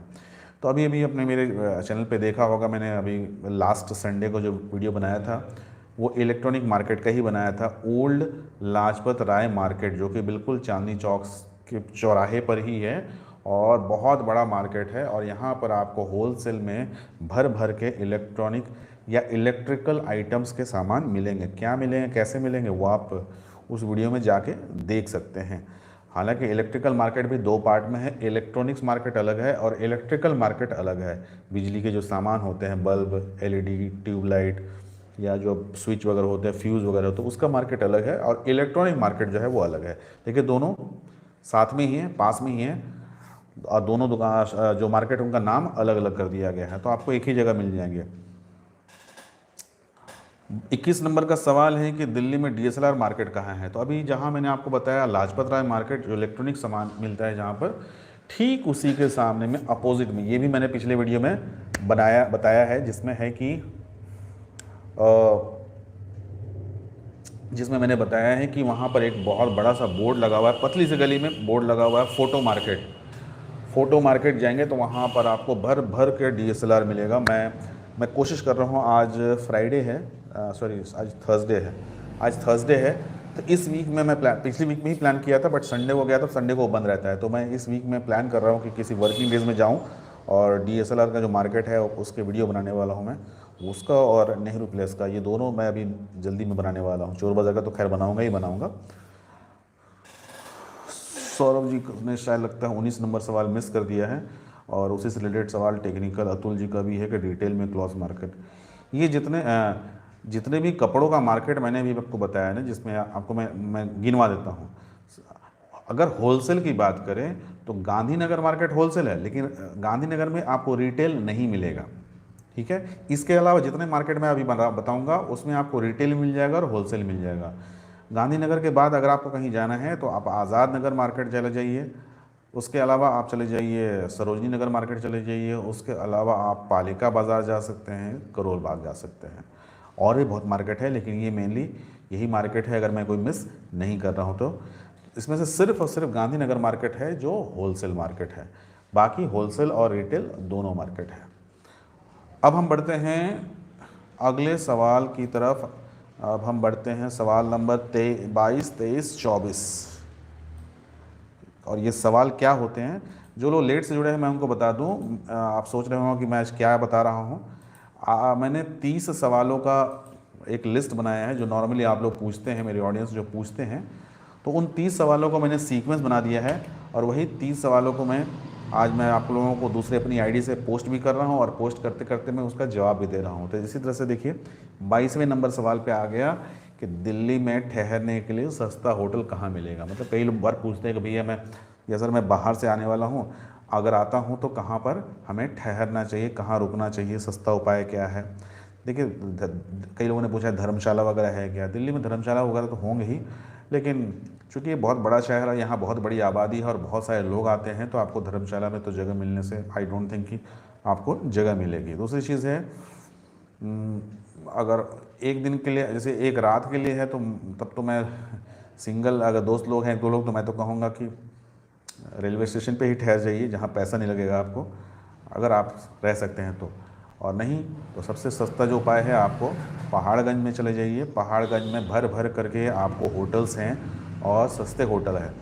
तो अभी अभी अपने मेरे चैनल पे देखा होगा, मैंने अभी लास्ट संडे को जो वीडियो बनाया था वो इलेक्ट्रॉनिक मार्केट का ही बनाया था। ओल्ड लाजपत राय मार्केट, जो कि बिल्कुल चांदनी चौक के चौराहे पर ही है, और बहुत बड़ा मार्केट है। और यहाँ पर आपको होलसेल में भर भर के इलेक्ट्रॉनिक या इलेक्ट्रिकल आइटम्स के सामान मिलेंगे। क्या मिलेंगे, कैसे मिलेंगे, वो आप उस वीडियो में जाके देख सकते हैं। हालांकि इलेक्ट्रिकल मार्केट भी दो पार्ट में है, इलेक्ट्रॉनिक्स मार्केट अलग है और इलेक्ट्रिकल मार्केट अलग है। बिजली के जो सामान होते हैं, बल्ब, एलईडी, ट्यूबलाइट या जो स्विच वगैरह होते हैं, फ्यूज़ वगैरह होते हैं, उसका मार्केट अलग है और इलेक्ट्रॉनिक मार्केट जो है वो अलग है। देखिए दोनों साथ में ही हैं, पास में ही हैं, और दोनों दुकान जो मार्केट उनका नाम अलग अलग कर दिया गया है, तो आपको एक ही जगह मिल जाएंगे। 21 नंबर का सवाल है कि दिल्ली में डीएसएलआर मार्केट कहाँ है। तो अभी जहाँ मैंने आपको बताया लाजपत राय मार्केट, जो इलेक्ट्रॉनिक सामान मिलता है जहाँ पर, ठीक उसी के सामने में अपोजिट में, ये भी मैंने पिछले वीडियो में बताया है, जिसमें मैंने बताया है कि वहाँ पर एक बहुत बड़ा सा बोर्ड लगा हुआ है, पतली सी गली में बोर्ड लगा हुआ है, फ़ोटो मार्केट जाएंगे तो वहाँ पर आपको भर भर के डीएसएलआर मिलेगा। मैं कोशिश कर रहा हूँ, आज फ्राइडे है, सॉरी आज थर्सडे है, तो इस वीक में मैं पिछली वीक में ही प्लान किया था, बट संडे को गया था, संडे को बंद रहता है, तो मैं इस वीक में प्लान कर रहा हूँ कि किसी वर्किंग डेज़ में जाऊँ और डीएसएलआर का जो मार्केट है उसके वीडियो बनाने वाला हूँ मैं, उसका और नेहरू प्लेस का, ये दोनों मैं अभी जल्दी में बनाने वाला हूँ। चोर बाज़ार का तो खैर बनाऊँगा। सौरभ जी ने शायद लगता है 19 नंबर सवाल मिस कर दिया है, और उसी से रिलेटेड सवाल टेक्निकल अतुल जी का भी है कि डिटेल में क्लॉथ मार्केट, ये जितने भी कपड़ों का मार्केट मैंने अभी आपको बताया ना, जिसमें आपको मैं गिनवा देता हूँ। अगर होलसेल की बात करें तो गांधीनगर मार्केट होलसेल है, लेकिन गांधीनगर में आपको रिटेल नहीं मिलेगा, ठीक है। इसके अलावा जितने मार्केट मैं अभी बताऊंगा उसमें आपको रिटेल मिल जाएगा और होलसेल मिल जाएगा। गांधीनगर के बाद अगर आपको कहीं जाना है तो आप आज़ाद नगर मार्केट चले जाइए, उसके अलावा आप चले जाइए सरोजनी नगर मार्केट चले जाइए, उसके अलावा आप पालिका बाज़ार जा सकते हैं, करोल बाग जा सकते हैं, और भी बहुत मार्केट है, लेकिन ये मेनली यही मार्केट है अगर मैं कोई मिस नहीं कर रहा हूँ तो। इसमें से सिर्फ और सिर्फ गांधीनगर मार्केट है जो होलसेल मार्केट है, बाकी होलसेल और रिटेल दोनों मार्केट है। अब हम बढ़ते हैं अगले सवाल की तरफ। अब हम बढ़ते हैं सवाल नंबर 22, 23, 24। और ये सवाल क्या होते हैं, जो लोग लेट से जुड़े हैं मैं उनको बता दूं, आप सोच रहे हो कि मैं आज क्या बता रहा हूं। मैंने 30 सवालों का एक लिस्ट बनाया है जो नॉर्मली आप लोग पूछते हैं, मेरे ऑडियंस जो पूछते हैं, तो उन 30 सवालों को मैंने सीक्वेंस बना दिया है, और वही 30 सवालों को आज मैं आप लोगों को दूसरे अपनी आईडी से पोस्ट भी कर रहा हूं, और पोस्ट करते करते मैं उसका जवाब भी दे रहा हूं। तो इसी तरह से देखिए 22वें नंबर सवाल पे आ गया कि दिल्ली में ठहरने के लिए सस्ता होटल कहाँ मिलेगा। मतलब कई लोग बार पूछते हैं कि भैया सर मैं बाहर से आने वाला हूँ, अगर आता हूँ तो कहाँ पर हमें ठहरना चाहिए, कहाँ रुकना चाहिए, सस्ता उपाय क्या है। देखिए कई लोगों ने पूछा धर्मशाला वगैरह है क्या। दिल्ली में धर्मशाला वगैरह तो होंगे ही, लेकिन चूँकि ये बहुत बड़ा शहर है, यहाँ बहुत बड़ी आबादी है और बहुत सारे लोग आते हैं, तो आपको धर्मशाला में तो जगह मिलने से आई डोंट थिंक कि आपको जगह मिलेगी। दूसरी चीज़ है, अगर एक दिन के लिए, जैसे एक रात के लिए है, तो तब तो मैं सिंगल, अगर दोस्त लोग हैं 2 लोग, तो मैं तो कहूँगा कि रेलवे स्टेशन पे ही ठहर जाइए, जहाँ पैसा नहीं लगेगा आपको, अगर आप रह सकते हैं तो। और नहीं तो सबसे सस्ता जो उपाय है, आपको पहाड़गंज में चले जाइए। पहाड़गंज में भर भर करके आपको होटल्स हैं और सस्ते होटल है।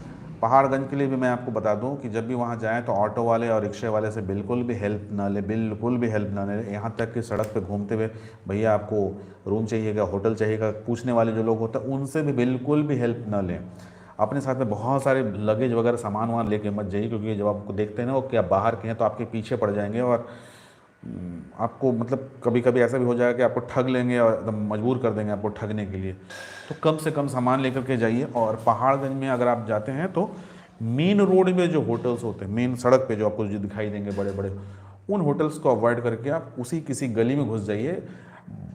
पहाड़गंज के लिए भी मैं आपको बता दूं कि जब भी वहाँ जाएं तो ऑटो वाले और रिक्शे वाले से बिल्कुल भी हेल्प ना ले, यहाँ तक कि सड़क पे घूमते हुए भैया आपको रूम चाहिएगा, होटल चाहिएगा, पूछने वाले जो लोग होते हैं उनसे भी बिल्कुल भी हेल्प ना लें। अपने साथ में बहुत सारे लगेज वगैरह सामान वहाँ लेके मत जाइए, क्योंकि जब आपको देखते हैं ना वो कि आप बाहर के हैं तो आपके पीछे पड़ जाएंगे, और आपको मतलब कभी कभी ऐसा भी हो जाएगा कि आपको ठग लेंगे और एकदम मजबूर कर देंगे आपको ठगने के लिए। तो कम से कम सामान लेकर के जाइए। और पहाड़गंज में अगर आप जाते हैं तो मेन रोड में जो होटल्स होते हैं, मेन सड़क पे जो आपको जो दिखाई देंगे बड़े बड़े, उन होटल्स को अवॉइड करके आप उसी किसी गली में घुस जाइए।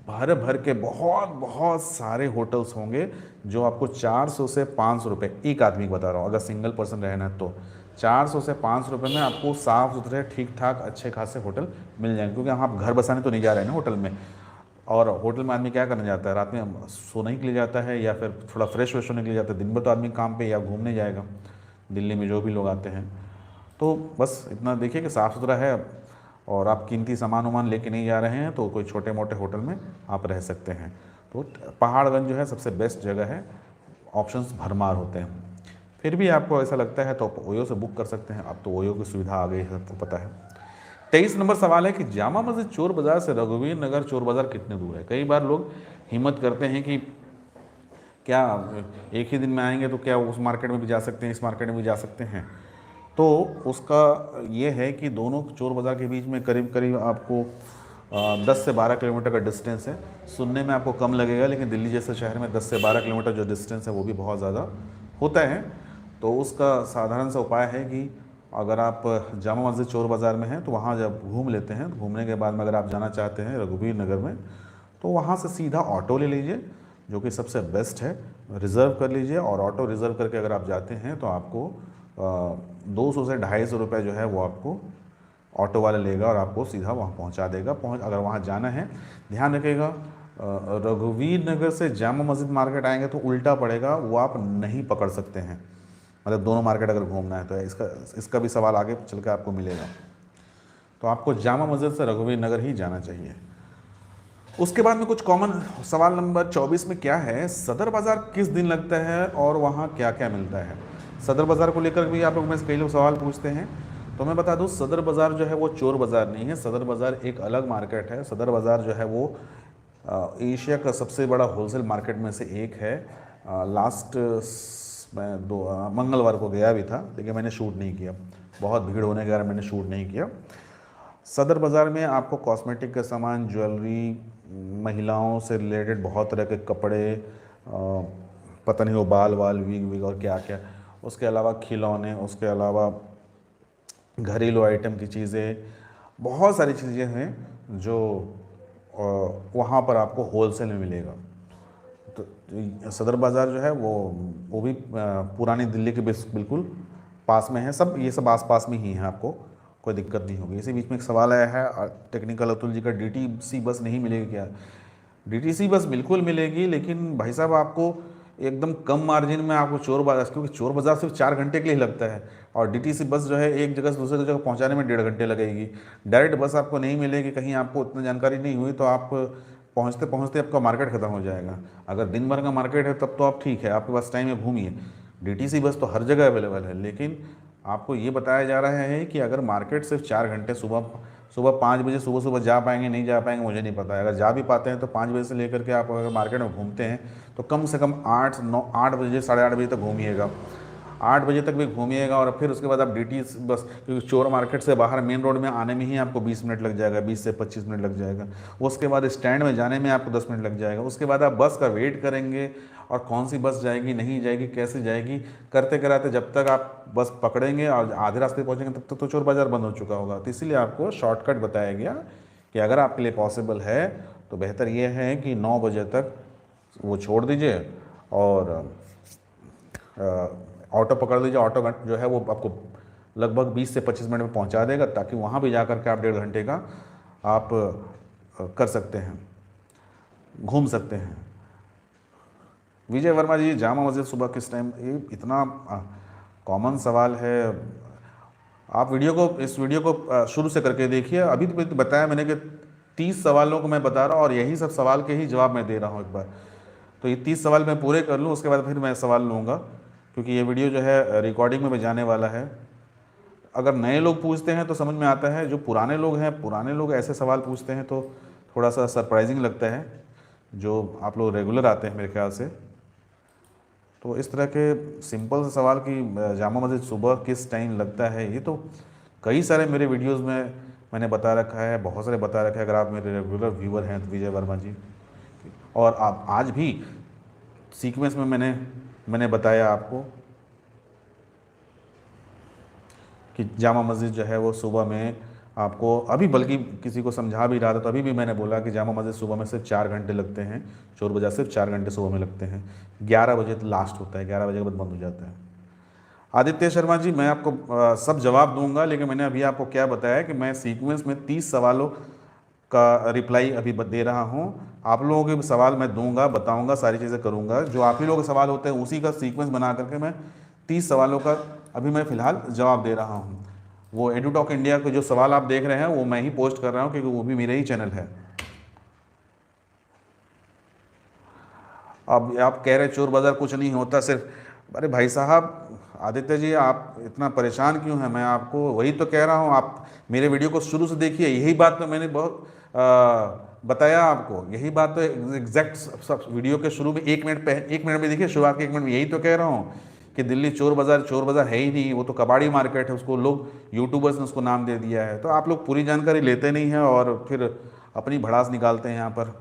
भर भर के बहुत बहुत सारे होटल्स होंगे जो आपको 400 से 500 रुपये, एक आदमी को बता रहा हूँ, अगर सिंगल पर्सन रहना है तो 400 से 500 रुपये में आपको साफ़ सुथरे ठीक ठाक अच्छे खासे होटल मिल जाएंगे। क्योंकि आप घर बसाने तो नहीं जा रहे हैं ना होटल में, और होटल में आदमी क्या करने जाता है, रात में सोने के लिए जाता है या फिर थोड़ा फ्रेश व्रेश होने के लिए जाता है। दिन भर तो आदमी काम पे या घूमने जाएगा, दिल्ली में जो भी लोग आते हैं। तो बस इतना देखिए कि साफ़ सुथरा है, और आप कीमती सामान वामान लेके नहीं जा रहे हैं, तो कोई छोटे मोटे होटल में आप रह सकते हैं। तो पहाड़गंज जो है सबसे बेस्ट जगह है, ऑप्शंस भरमार होते हैं। फिर भी आपको ऐसा लगता है तो आप ओयो से बुक कर सकते हैं। अब तो ओयो की सुविधा आ गई है, सबको पता है। 23 नंबर सवाल है कि जामा मस्जिद चोर बाज़ार से रघुवीर नगर चोर बाज़ार कितने दूर है। कई बार लोग हिम्मत करते हैं कि क्या एक ही दिन में आएंगे तो क्या उस मार्केट में भी जा सकते हैं, इस मार्केट में भी जा सकते हैं। तो उसका ये है कि दोनों चोर बाज़ार के बीच में करीब करीब आपको 10 से 12 किलोमीटर का डिस्टेंस है। सुनने में आपको कम लगेगा, लेकिन दिल्ली जैसे शहर में 10 से 12 किलोमीटर जो डिस्टेंस है वो भी बहुत ज़्यादा होता है। तो उसका साधारण सा उपाय है कि अगर आप जामा मस्जिद चोर बाज़ार में हैं तो वहाँ जब घूम लेते हैं, तो घूमने के बाद में अगर आप जाना चाहते हैं रघुवीर नगर में, तो वहाँ से सीधा ऑटो ले लीजिए, जो कि सबसे बेस्ट है। रिज़र्व कर लीजिए, और ऑटो रिज़र्व करके अगर आप जाते हैं तो आपको 200 से 250 रुपये जो है वो आपको ऑटो वाला लेगा और आपको सीधा वहाँ पहुँचा देगा। अगर वहाँ जाना है, ध्यान रखिएगा, रघुवीर नगर से जामा मस्जिद मार्केट आएंगे तो उल्टा पड़ेगा, वो आप नहीं पकड़ सकते हैं। मतलब दोनों मार्केट अगर घूमना है तो इसका भी सवाल आगे चल के आपको मिलेगा। तो आपको जामा मस्जिद से रघुवीर नगर ही जाना चाहिए। उसके बाद में कुछ कॉमन सवाल नंबर 24 में क्या है, सदर बाज़ार किस दिन लगता है और वहाँ क्या क्या मिलता है। सदर बाज़ार को लेकर भी आप लोग में से कई लोग सवाल पूछते हैं, तो मैं बता दूं, सदर बाज़ार जो है वो चोर बाज़ार नहीं है। सदर बाज़ार एक अलग मार्केट है। सदर बाज़ार जो है वो एशिया का सबसे बड़ा होलसेल मार्केट में से एक है। लास्ट मैं मंगलवार को गया भी था, लेकिन मैंने शूट नहीं किया, बहुत भीड़ होने के कारण मैंने शूट नहीं किया। सदर बाज़ार में आपको कॉस्मेटिक का सामान, ज्वेलरी, महिलाओं से रिलेटेड बहुत तरह के कपड़े, पता नहीं वो बाल विग और क्या क्या, उसके अलावा खिलौने, उसके अलावा घरेलू आइटम की चीज़ें, बहुत सारी चीज़ें हैं जो वहाँ पर आपको होलसेल में मिलेगा। तो सदर बाज़ार जो है वो भी पुरानी दिल्ली के बिल्कुल पास में है। सब ये सब आस-पास में ही है, आपको कोई दिक्कत नहीं होगी। इसी बीच में एक सवाल आया है टेक्निकल अतुल जी का, डीटीसी बस नहीं मिलेगी क्या। डीटीसी बस बिल्कुल मिलेगी, लेकिन भाई साहब आपको एकदम कम मार्जिन में आपको चोर बाज़ार, क्योंकि चोर बाज़ार सिर्फ 4 घंटे के लिए लगता है, और डीटीसी बस जो है एक जगह से दूसरी जगह पहुंचाने में 1.5 घंटे लगेगी। डायरेक्ट बस आपको नहीं मिलेगी, कहीं आपको उतना जानकारी नहीं हुई तो आप पहुंचते पहुंचते आपका मार्केट ख़त्म हो जाएगा। अगर दिन भर का मार्केट है तब तो आप ठीक है, आपके पास टाइम है, घूमिए। डीटीसी बस तो हर जगह अवेलेबल है, लेकिन आपको ये बताया जा रहा है कि अगर मार्केट सिर्फ 4 घंटे, सुबह 5 बजे सुबह जा पाएंगे नहीं जा पाएंगे मुझे नहीं पता है। अगर जा भी पाते हैं तो 5 बजे से लेकर के आप अगर मार्केट में घूमते हैं तो कम से कम 8 बजे 8:30 बजे तक घूमिएगा, 8 बजे तक भी घूमिएगा। और फिर उसके बाद आप डीटीसी बस, क्योंकि चोर मार्केट से बाहर मेन रोड में आने में ही आपको 20 मिनट लग जाएगा, 20 से 25 मिनट लग जाएगा। उसके बाद स्टैंड में जाने में आपको 10 मिनट लग जाएगा। उसके बाद आप बस का वेट करेंगे, और कौन सी बस जाएगी नहीं जाएगी कैसे जाएगी करते कराते जब तक आप बस पकड़ेंगे और आधे रास्ते पहुँचेंगे तब तक तो चोर बाज़ार बंद हो चुका होगा। तो इसीलिए आपको शॉर्टकट बताया गया कि अगर आपके लिए पॉसिबल है तो बेहतर ये है कि 9 बजे तक वो छोड़ दीजिए और ऑटो पकड़ लीजिए। ऑटो जो है वो आपको लगभग 20 से 25 मिनट में पहुंचा देगा, ताकि वहाँ भी जा कर के आप 1.5 घंटे का आप कर सकते हैं, घूम सकते हैं। विजय वर्मा जी, जामा मस्जिद सुबह किस टाइम, ये इतना कॉमन सवाल है। आप इस वीडियो को शुरू से करके देखिए। अभी तो बताया मैंने कि 30 सवालों को मैं बता रहा हूँ और यही सब सवाल के ही जवाब मैं दे रहा हूँ एक बार। तो ये 30 सवाल मैं पूरे कर लूँ, उसके बाद फिर मैं सवाल लूँगा, क्योंकि ये वीडियो जो है रिकॉर्डिंग में भी जाने वाला है। अगर नए लोग पूछते हैं तो समझ में आता है, जो पुराने लोग हैं, पुराने लोग ऐसे सवाल पूछते हैं तो थोड़ा सा सरप्राइजिंग लगता है। जो आप लोग रेगुलर आते हैं मेरे ख्याल से, तो इस तरह के सिंपल से सवाल कि जामा मस्जिद सुबह किस टाइम लगता है, ये तो कई सारे मेरे वीडियोस में मैंने बता रखा है, बहुत सारे बता रखा है। अगर आप मेरे रेगुलर व्यूअर हैं तो विजय वर्मा जी, और आप आज भी सीक्वेंस में मैंने बताया आपको कि जामा मस्जिद जो है वो सुबह में आपको, अभी बल्कि किसी को समझा भी रहा था तो अभी भी मैंने बोला कि जामा मस्जिद सुबह में सिर्फ 4 घंटे लगते हैं, चोर बाज़ार सिर्फ 4 घंटे सुबह में लगते हैं। 11 बजे तो लास्ट होता है, 11 बजे के बाद बंद हो जाता है। आदित्य शर्मा जी, मैं आपको सब जवाब दूंगा, लेकिन मैंने अभी आपको क्या बताया कि मैं सीक्वेंस में 30 सवालों का रिप्लाई अभी दे रहा हूं। आप लोगों के सवाल मैं दूंगा, बताऊंगा, सारी चीज़ें करूंगा। जो आप ही लोगों के सवाल होते हैं उसी का सीक्वेंस बना करके मैं 30 सवालों का अभी मैं फ़िलहाल जवाब दे रहा हूं। वो एडुटॉक इंडिया के जो सवाल आप देख रहे हैं वो मैं ही पोस्ट कर रहा हूं, क्योंकि वो भी मेरा ही चैनल है। अब आप कह रहे चोर बाज़ार कुछ नहीं होता, सिर्फ अरे भाई साहब, आदित्य जी आप इतना परेशान क्यों हैं? मैं आपको वही तो कह रहा हूँ, आप मेरे वीडियो को शुरू से देखिए। यही बात तो मैंने बहुत बताया आपको, यही बात तो एग्जैक्ट सब वीडियो के शुरू में 1 मिनट 1 मिनट में देखिए, शुरुआत के 1 मिनट में यही तो कह रहा हूँ कि दिल्ली चोर बाज़ार है ही नहीं, वो तो कबाड़ी मार्केट है, उसको लोग यूट्यूबर्स ने उसको नाम दे दिया है। तो आप लोग पूरी जानकारी लेते नहीं हैं और फिर अपनी भड़ास निकालते हैं यहाँ पर।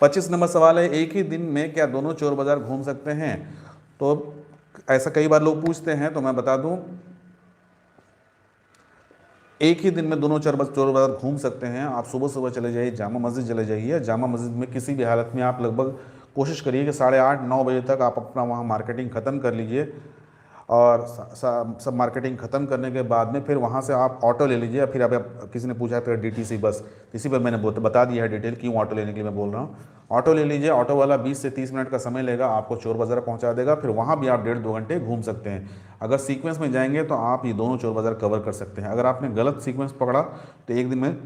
25 नंबर सवाल है, एक ही दिन में क्या दोनों चोर बाज़ार घूम सकते हैं? तो ऐसा कई बार लोग पूछते हैं, तो मैं बता दूं, एक ही दिन में दोनों चोर बाज़ार घूम सकते हैं। आप सुबह सुबह चले जाइए, जामा मस्जिद चले जाइए। जामा मस्जिद में किसी भी हालत में आप लगभग कोशिश करिए कि 8:30-9 बजे तक आप अपना वहाँ मार्केटिंग ख़त्म कर लीजिए, और सब मार्केटिंग ख़त्म करने के बाद में फिर वहाँ से आप ऑटो ले लीजिए। फिर आप किसी ने पूछा था DTC बस, इसी पर मैंने बता दिया है डिटेल क्यों ऑटो लेने के लिए मैं बोल रहा हूँ। ऑटो ले लीजिए, ऑटो वाला 20 से 30 मिनट का समय लेगा, आपको चोर बाज़ार पहुँचा देगा। फिर वहाँ भी आप 1.5-2 घंटे घूम सकते हैं। अगर सीक्वेंस में जाएंगे तो आप ये दोनों चोर बाज़ार कवर कर सकते हैं। अगर आपने गलत सीक्वेंस पकड़ा तो एक दिन में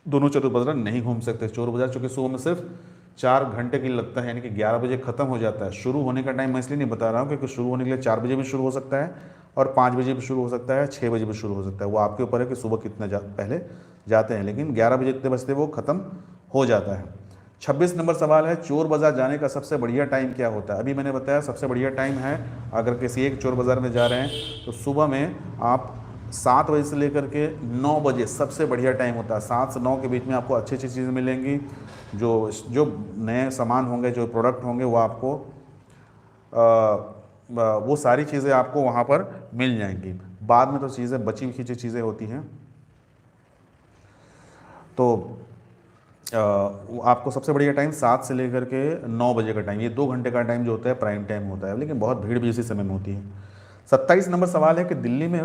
दोनों चोर बाज़ार नहीं घूम सकते। चोर बाज़ार चूँकि सुबह में सिर्फ 4 घंटे के लिए लगता है, यानी कि 11 बजे ख़त्म हो जाता है। शुरू होने का टाइम मैं इसलिए नहीं बता रहा हूँ क्योंकि शुरू होने के लिए 4 बजे भी शुरू हो सकता है, और 5 बजे भी शुरू हो सकता है, 6 बजे भी शुरू हो सकता है। वो आपके ऊपर है कि सुबह कितना पहले जाते हैं, लेकिन 11 बजे इतने बजते वो ख़त्म हो जाता है। 26 नंबर सवाल है, चोर बाज़ार जाने का सबसे बढ़िया टाइम क्या होता है? अभी मैंने बताया सबसे बढ़िया टाइम है, अगर किसी एक चोर बाज़ार में जा रहे हैं तो सुबह में आप 7 बजे से लेकर के 9 बजे सबसे बढ़िया टाइम होता है। 7 से 9 के बीच में आपको अच्छी अच्छी चीज़ें मिलेंगी। जो नए सामान होंगे, जो प्रोडक्ट होंगे, वो आपको वो सारी चीज़ें आपको वहाँ पर मिल जाएंगी। बाद में तो चीज़ें बची खींची चीज़ें होती हैं। तो आपको सबसे बढ़िया टाइम 7 से लेकर के 9 बजे का टाइम, ये 2 घंटे का टाइम जो होता है प्राइम टाइम होता है, लेकिन बहुत भीड़ भी इसी समय में होती है। 27 नंबर सवाल है कि दिल्ली में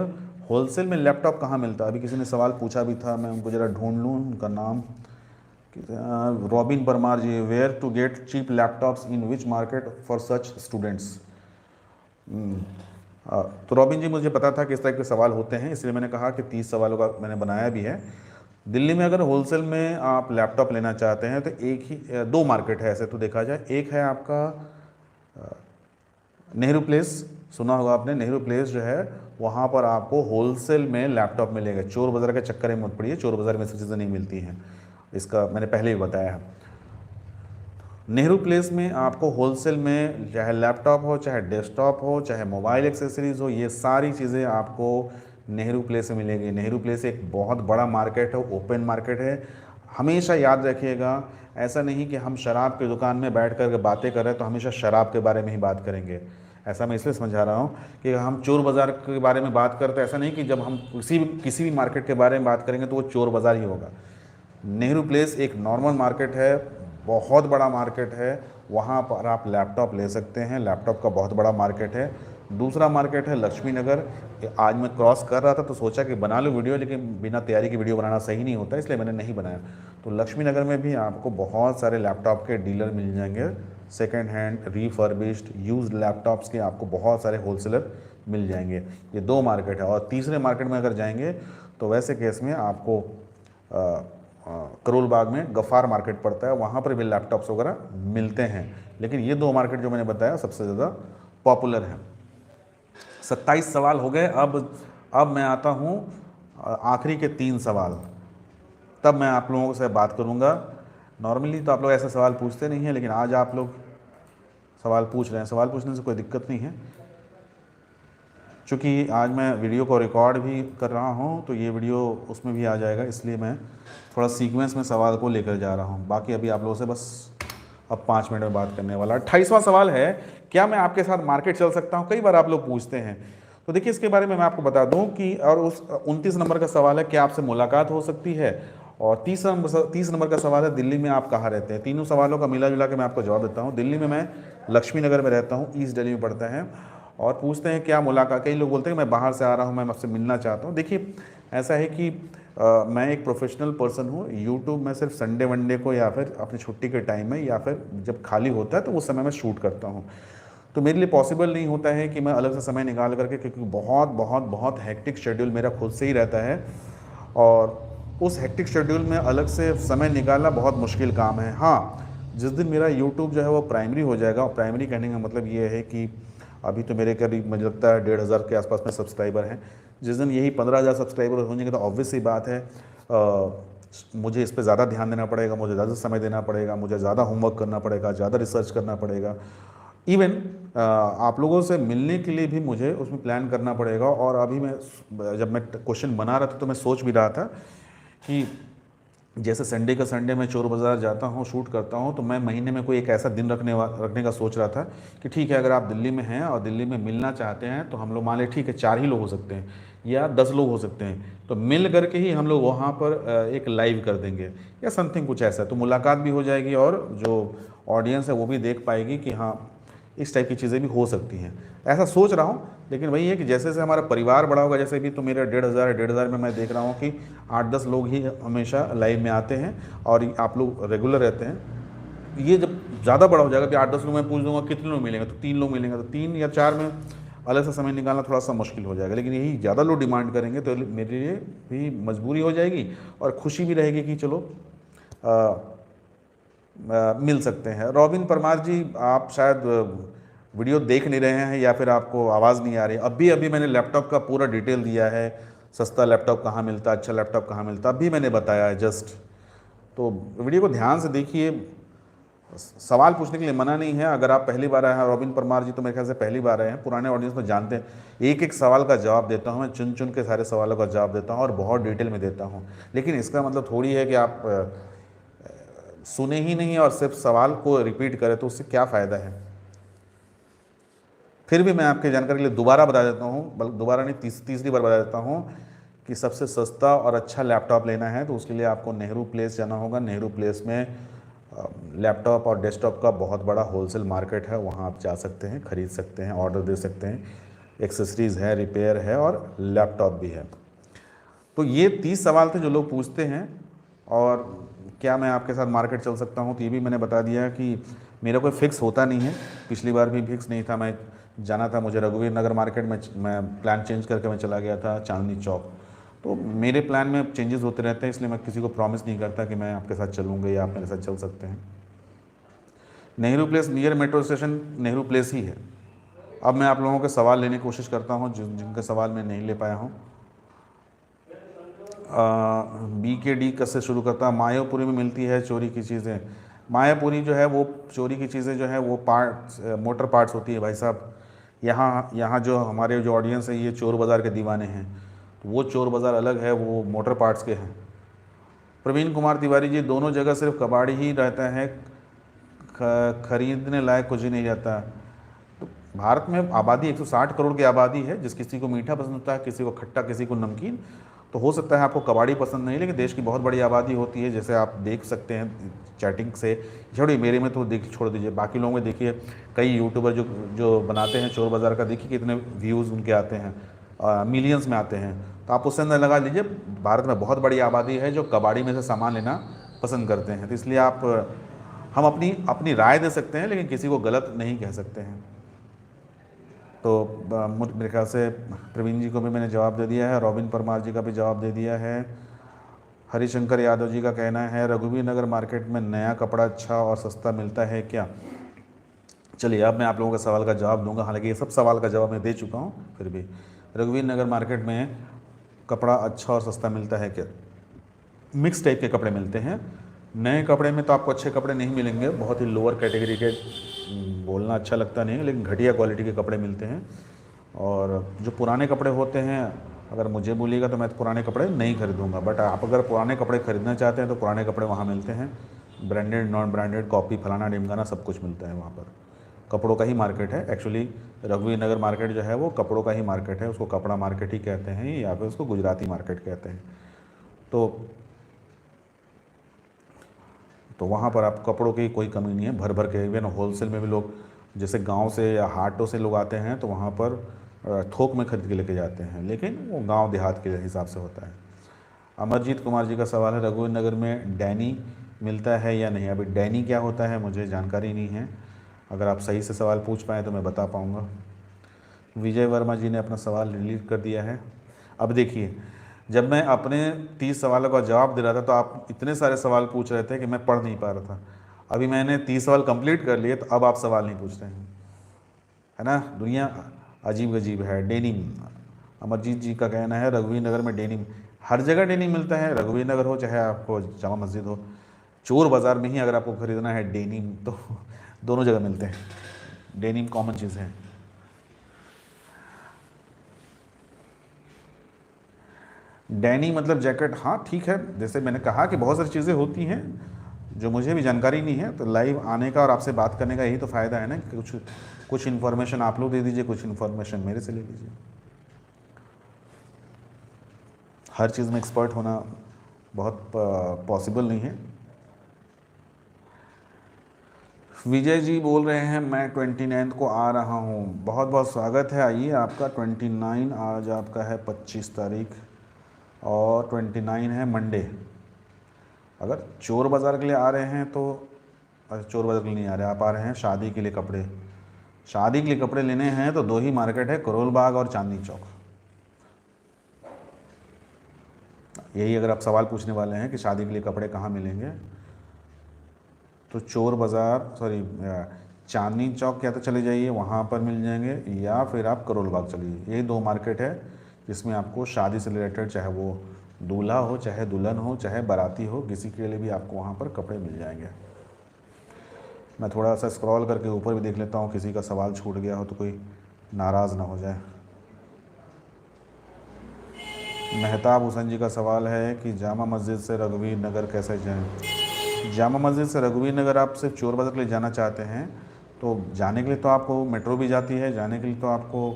होलसेल में लैपटॉप कहाँ मिलता है? अभी किसी ने सवाल पूछा भी था, मैं उनको ज़रा ढूंढ लूँ उनका नाम। Robin Parmar ji, where to get cheap laptops in which market for such students. तो रॉबिन जी, मुझे पता था कि इस टाइप के सवाल होते हैं, इसलिए मैंने कहा कि 30 सवालों का मैंने बनाया भी है। दिल्ली में अगर होलसेल में आप लैपटॉप लेना चाहते हैं तो एक ही 2 मार्केट है ऐसे तो देखा जाए। एक है आपका नेहरू प्लेस, सुना होगा आपने, नेहरू प्लेस जो है वहाँ पर आपको होलसेल में लैपटॉप मिलेगा। चोर बाज़ार के चक्कर में मत पड़िए, चोर बाज़ार में ऐसी चीज़ें नहीं मिलती हैं, इसका मैंने पहले ही बताया है। नेहरू प्लेस में आपको होलसेल में चाहे लैपटॉप हो, चाहे डेस्कटॉप हो, चाहे मोबाइल एक्सेसरीज़ हो, ये सारी चीज़ें आपको नेहरू प्लेस में मिलेगी। नेहरू प्लेस एक बहुत बड़ा मार्केट है, ओपन मार्केट है। हमेशा याद रखिएगा, ऐसा नहीं कि हम शराब की दुकान में बैठ कर बातें कर रहे हैं तो हमेशा शराब के बारे में ही बात करेंगे। ऐसा मैं इसलिए समझा रहा हूँ कि हम चोर बाज़ार के बारे में बात करते हैं, ऐसा नहीं कि जब हम किसी भी मार्केट के बारे में बात करेंगे तो वो चोर बाज़ार ही होगा। नेहरू प्लेस एक नॉर्मल मार्केट है, बहुत बड़ा मार्केट है, वहाँ पर आप लैपटॉप ले सकते हैं। लैपटॉप का बहुत बड़ा मार्केट है। दूसरा मार्केट है लक्ष्मी नगर। आज मैं क्रॉस कर रहा था तो सोचा कि बना लूँ वीडियो, लेकिन बिना तैयारी की वीडियो बनाना सही नहीं होता, इसलिए मैंने नहीं बनाया। तो लक्ष्मी नगर में भी आपको बहुत सारे लैपटॉप के डीलर मिल जाएंगे, second hand, refurbished, used laptops के आपको बहुत सारे होलसेलर मिल जाएंगे। ये 2 मार्केट है। और तीसरे मार्केट में अगर जाएंगे तो वैसे केस में आपको करोल बाग में गफ़ार मार्केट पड़ता है, वहाँ पर भी लैपटॉप्स वगैरह मिलते हैं। लेकिन ये 2 मार्केट जो मैंने बताया सबसे ज़्यादा पॉपुलर हैं। 27 सवाल हो गए। अब मैं आता हूँ आखिरी के 3 सवाल, तब मैं आप लोगों से बात करूँगा। नॉर्मली तो आप लोग ऐसे सवाल पूछते नहीं हैं, लेकिन आज आप लोग सवाल पूछ रहे हैं। सवाल पूछने से कोई दिक्कत नहीं है, चूँकि आज मैं वीडियो को रिकॉर्ड भी कर रहा हूँ तो ये वीडियो उसमें भी आ जाएगा, इसलिए मैं थोड़ा सीक्वेंस में सवाल को लेकर जा रहा हूँ। बाकी अभी आप लोगों से बस अब 5 मिनट में बात करने वाला। 28वां सवाल है, क्या मैं आपके साथ मार्केट चल सकता हूँ? कई बार आप लोग पूछते हैं, तो देखिए इसके बारे में मैं आपको बता दूँ कि, और उस 29 नंबर का सवाल है, क्या आपसे मुलाकात हो सकती है? और 30 नंबर का सवाल है, दिल्ली में आप कहाँ रहते हैं? तीनों सवालों का मिला जुला के मैं आपको जवाब देता हूँ। दिल्ली में मैं लक्ष्मी नगर में रहता हूँ, ईस्ट दिल्ली में पड़ता है। और पूछते हैं क्या मुलाकात, कई लोग बोलते हैं मैं बाहर से आ रहा हूँ, मैं आपसे मिलना चाहता हूँ। देखिए ऐसा है कि मैं एक प्रोफेशनल पर्सन हूँ। यूट्यूब में सिर्फ संडे वनडे को या फिर अपनी छुट्टी के टाइम में या फिर जब खाली होता है तो उस समय मैं शूट करता हूँ। तो मेरे लिए पॉसिबल नहीं होता है कि मैं अलग से समय निकाल करके, क्योंकि बहुत बहुत बहुत हेक्टिक शेड्यूल मेरा खुद से ही रहता है, और उस हेक्टिक शेड्यूल में अलग से समय निकालना बहुत मुश्किल काम है। हाँ, जिस दिन मेरा यूट्यूब जो है वो प्राइमरी हो जाएगा, और प्राइमरी कहने का मतलब ये है कि अभी तो मेरे करीब मुझे लगता है 1,500 के आसपास में सब्सक्राइबर हैं। जिस दिन यही 15,000 सब्सक्राइबर हो जाएंगे तो ऑब्वियस सी बात है मुझे इस पर ज़्यादा ध्यान देना पड़ेगा, मुझे ज़्यादा समय देना पड़ेगा, मुझे ज़्यादा होमवर्क करना पड़ेगा, ज़्यादा रिसर्च करना पड़ेगा। इवन आप लोगों से मिलने के लिए भी मुझे उसमें प्लान करना पड़ेगा। और अभी मैं जब मैं क्वेश्चन बना रहा था तो मैं सोच भी रहा था कि जैसे संडे का संडे मैं चोर बाज़ार जाता हूँ, शूट करता हूँ, तो मैं महीने में कोई एक ऐसा दिन रखने का सोच रहा था कि ठीक है, अगर आप दिल्ली में हैं और दिल्ली में मिलना चाहते हैं तो हम लोग मान लें ठीक है 4 ही लोग हो सकते हैं या 10 लोग हो सकते हैं, तो मिल करके ही हम लोग वहाँ पर एक लाइव कर देंगे या समथिंग कुछ ऐसा, तो मुलाकात भी हो जाएगी और जो ऑडियंस है वो भी देख पाएगी कि हाँ इस टाइप की चीज़ें भी हो सकती हैं। ऐसा सोच रहा हूँ। लेकिन वही है कि जैसे जैसे हमारा परिवार बड़ा होगा, जैसे भी तो मेरा 1,500 में मैं देख रहा हूँ कि 8-10 लोग ही हमेशा लाइव में आते हैं और आप लोग रेगुलर रहते हैं। ये जब ज़्यादा बड़ा हो जाएगा कि 8-10 लोग मैं पूछ दूंगा कितने लोग मिलेंगे, तो 3 लोग मिलेंगे, तो 3 या 4 में अलग से समय निकालना थोड़ा सा मुश्किल हो जाएगा। लेकिन यही ज़्यादा लोग डिमांड करेंगे तो मेरे लिए भी मजबूरी हो जाएगी और खुशी भी रहेगी कि चलो मिल सकते हैं। रॉबिन परमार जी, आप शायद वीडियो देख नहीं रहे हैं या फिर आपको आवाज़ नहीं आ रही। अभी अभी मैंने लैपटॉप का पूरा डिटेल दिया है, सस्ता लैपटॉप कहाँ मिलता है, अच्छा लैपटॉप कहाँ मिलता है, अभी मैंने बताया है जस्ट। तो वीडियो को ध्यान से देखिए। सवाल पूछने के लिए मना नहीं है। अगर आप पहली बार आए हैं रॉबिन परमार जी, तो मेरे ख्याल से पहली बार आए हैं, पुराने ऑडियंस में जानते हैं। एक एक सवाल का जवाब देता हूँ मैं, चुन चुन के सारे सवालों का जवाब देता हूँ और बहुत डिटेल में देता हूँ। लेकिन इसका मतलब थोड़ी है कि आप सुने ही नहीं और सिर्फ सवाल को रिपीट करें, तो उससे क्या फ़ायदा है। फिर भी मैं आपके जानकारी के लिए दोबारा बता देता हूँ, बल्कि दोबारा नहीं, तीसरी बार बता देता हूँ कि सबसे सस्ता और अच्छा लैपटॉप लेना है तो उसके लिए आपको नेहरू प्लेस जाना होगा। नेहरू प्लेस में लैपटॉप और डेस्कटॉप का बहुत बड़ा होलसेल मार्केट है, वहाँ आप जा सकते हैं, ख़रीद सकते हैं, ऑर्डर दे सकते हैं, एक्सेसरीज़ है, रिपेयर है और लैपटॉप भी है। तो ये 30 सवाल थे जो लोग पूछते हैं। और क्या मैं आपके साथ मार्केट चल सकता हूँ, तो ये भी मैंने बता दिया कि मेरा कोई फिक्स होता नहीं है। पिछली बार भी फिक्स नहीं था, मैं जाना था, मुझे रघुवीर नगर मार्केट में मैं प्लान चेंज करके मैं चला गया था चांदनी चौक। तो मेरे प्लान में चेंजेस होते रहते हैं, इसलिए मैं किसी को प्रॉमिस नहीं करता कि मैं आपके साथ चलूँगा या आप मेरे साथ चल सकते हैं। Nehru place near metro station Nehru place ही है। अब मैं आप लोगों के सवाल लेने की कोशिश करता हूँ जिनके सवाल मैं नहीं ले पाया हूँ। BKD कस से शुरू करता, मायापुरी में मिलती है चोरी की चीज़ें। मायापुरी जो है वो चोरी की चीज़ें जो है वो पार्ट्स, मोटर पार्ट्स होती है भाई साहब। यहाँ जो हमारे जो ऑडियंस है ये चोर बाज़ार के दीवाने हैं, तो वो चोर बाज़ार अलग है, वो मोटर पार्ट्स के हैं। प्रवीण कुमार तिवारी जी, दोनों जगह सिर्फ कबाड़ी ही रहता है, खरीदने लायक कुछ ही नहीं रहता। तो भारत में आबादी 160 करोड़ की आबादी है, जिस किसी को मीठा पसंद होता है, किसी को खट्टा, किसी को नमकीन। तो हो सकता है आपको कबाड़ी पसंद नहीं, लेकिन देश की बहुत बड़ी आबादी होती है, जैसे आप देख सकते हैं चैटिंग से। छोड़िए मेरे में तो देख छोड़ दीजिए, बाकी लोगों में देखिए कई यूट्यूबर जो बनाते हैं चोर बाज़ार का, देखिए कितने व्यूज़ उनके आते हैं, मिलियंस में आते हैं। तो आप उससे अंदर लगा लीजिए, भारत में बहुत बड़ी आबादी है जो कबाड़ी में से सामान लेना पसंद करते हैं। तो इसलिए हम अपनी राय दे सकते हैं, लेकिन किसी को गलत नहीं कह सकते हैं। तो मेरे ख्याल से प्रवीण जी को भी मैंने जवाब दे दिया है, रॉबिन परमार जी का भी जवाब दे दिया है। हरिशंकर यादव जी का कहना है रघुवीर नगर मार्केट में नया कपड़ा अच्छा और सस्ता मिलता है क्या। चलिए अब मैं आप लोगों के सवाल का जवाब दूंगा, हालांकि ये सब सवाल का जवाब मैं दे चुका हूँ, फिर भी रघुवीर नगर मार्केट में कपड़ा अच्छा और सस्ता मिलता है क्या। मिक्स टाइप के कपड़े मिलते हैं। नए कपड़े में तो आपको अच्छे कपड़े नहीं मिलेंगे, बहुत ही लोअर कैटेगरी के, बोलना अच्छा लगता नहीं है, लेकिन घटिया क्वालिटी के कपड़े मिलते हैं। और जो पुराने कपड़े होते हैं, अगर मुझे बोलिएगा तो मैं तो पुराने कपड़े नहीं खरीदूंगा, बट आप अगर पुराने कपड़े खरीदना चाहते हैं तो पुराने कपड़े वहाँ मिलते हैं। ब्रांडेड, नॉन ब्रांडेड, कॉपी, फलाना ढिमकाना सब कुछ मिलता है वहाँ पर। कपड़ों का ही मार्केट है एक्चुअली। रघुवीर नगर मार्केट जो है वो कपड़ों का ही मार्केट है, उसको कपड़ा मार्केट ही कहते हैं या फिर उसको गुजराती मार्केट कहते हैं। तो वहाँ पर आप कपड़ों की कोई कमी नहीं है, भर भर के। इवन होलसेल में भी लोग जैसे गांव से या हाटों से लोग आते हैं तो वहाँ पर थोक में खरीद के लेके जाते हैं, लेकिन वो गांव देहात के हिसाब से होता है। अमरजीत कुमार जी का सवाल है रघुवीर नगर में डैनी मिलता है या नहीं। अभी डैनी क्या होता है मुझे जानकारी नहीं है, अगर आप सही से सवाल पूछ पाएँ तो मैं बता पाऊँगा। विजय वर्मा जी ने अपना सवाल डिलीट कर दिया है। अब देखिए, जब मैं अपने 30 सवालों का जवाब दे रहा था तो आप इतने सारे सवाल पूछ रहे थे कि मैं पढ़ नहीं पा रहा था। अभी मैंने 30 सवाल कंप्लीट कर लिए, तो अब आप सवाल नहीं पूछ रहे हैं। है ना। दुनिया अजीब गजीब है। डेनिम, अमरजीत जी का कहना है रघुवीर नगर में डेनिम, हर जगह डेनिम मिलता है, रघुवीर नगर हो चाहे आपको जामा मस्जिद हो। चोर बाज़ार में ही अगर आपको ख़रीदना है डेनिम तो दोनों जगह मिलते हैं, डेनिम कॉमन चीज़ है। डैनी मतलब जैकेट, हाँ ठीक है। जैसे मैंने कहा कि बहुत सारी चीज़ें होती हैं जो मुझे भी जानकारी नहीं है, तो लाइव आने का और आपसे बात करने का यही तो फ़ायदा है ना कि कुछ कुछ इन्फॉर्मेशन आप लोग दे दीजिए, कुछ इन्फॉर्मेशन मेरे से ले लीजिए। हर चीज़ में एक्सपर्ट होना बहुत पॉसिबल नहीं है। विजय जी बोल रहे हैं मैं 29 को आ रहा हूँ, बहुत बहुत स्वागत है, आइए आपका 29। आज आपका है 25 तारीख और 29 है मंडे। अगर चोर बाज़ार के लिए आ रहे हैं तो, अच्छा चोर बाज़ार के लिए नहीं आ रहे, आप आ रहे हैं शादी के लिए कपड़े, शादी के लिए कपड़े लेने हैं तो दो ही मार्केट है, करोल बाग और चांदनी चौक। यही अगर आप सवाल पूछने वाले हैं कि शादी के लिए कपड़े कहाँ मिलेंगे, तो चोर बाज़ार सॉरी चांदनी चौक या तो चले जाइए, वहाँ पर मिल जाएंगे, या फिर आप करोल बाग चलिए। यही दो मार्केट है जिसमें आपको शादी से रिलेटेड, चाहे वो दूल्हा हो चाहे दुल्हन हो चाहे बाराती हो, किसी के लिए भी आपको वहाँ पर कपड़े मिल जाएंगे। मैं थोड़ा सा स्क्रॉल करके ऊपर भी देख लेता हूँ, किसी का सवाल छूट गया हो तो कोई नाराज़ ना हो जाए। मेहताब हुसैन जी का सवाल है कि जामा मस्जिद से रघुवीर नगर कैसे जाएं। जामा मस्जिद से रघुवीर नगर आप सिर्फ चोर बाज़ार के लिए जाना चाहते हैं तो जाने के लिए तो आपको मेट्रो भी जाती है, जाने के लिए तो आपको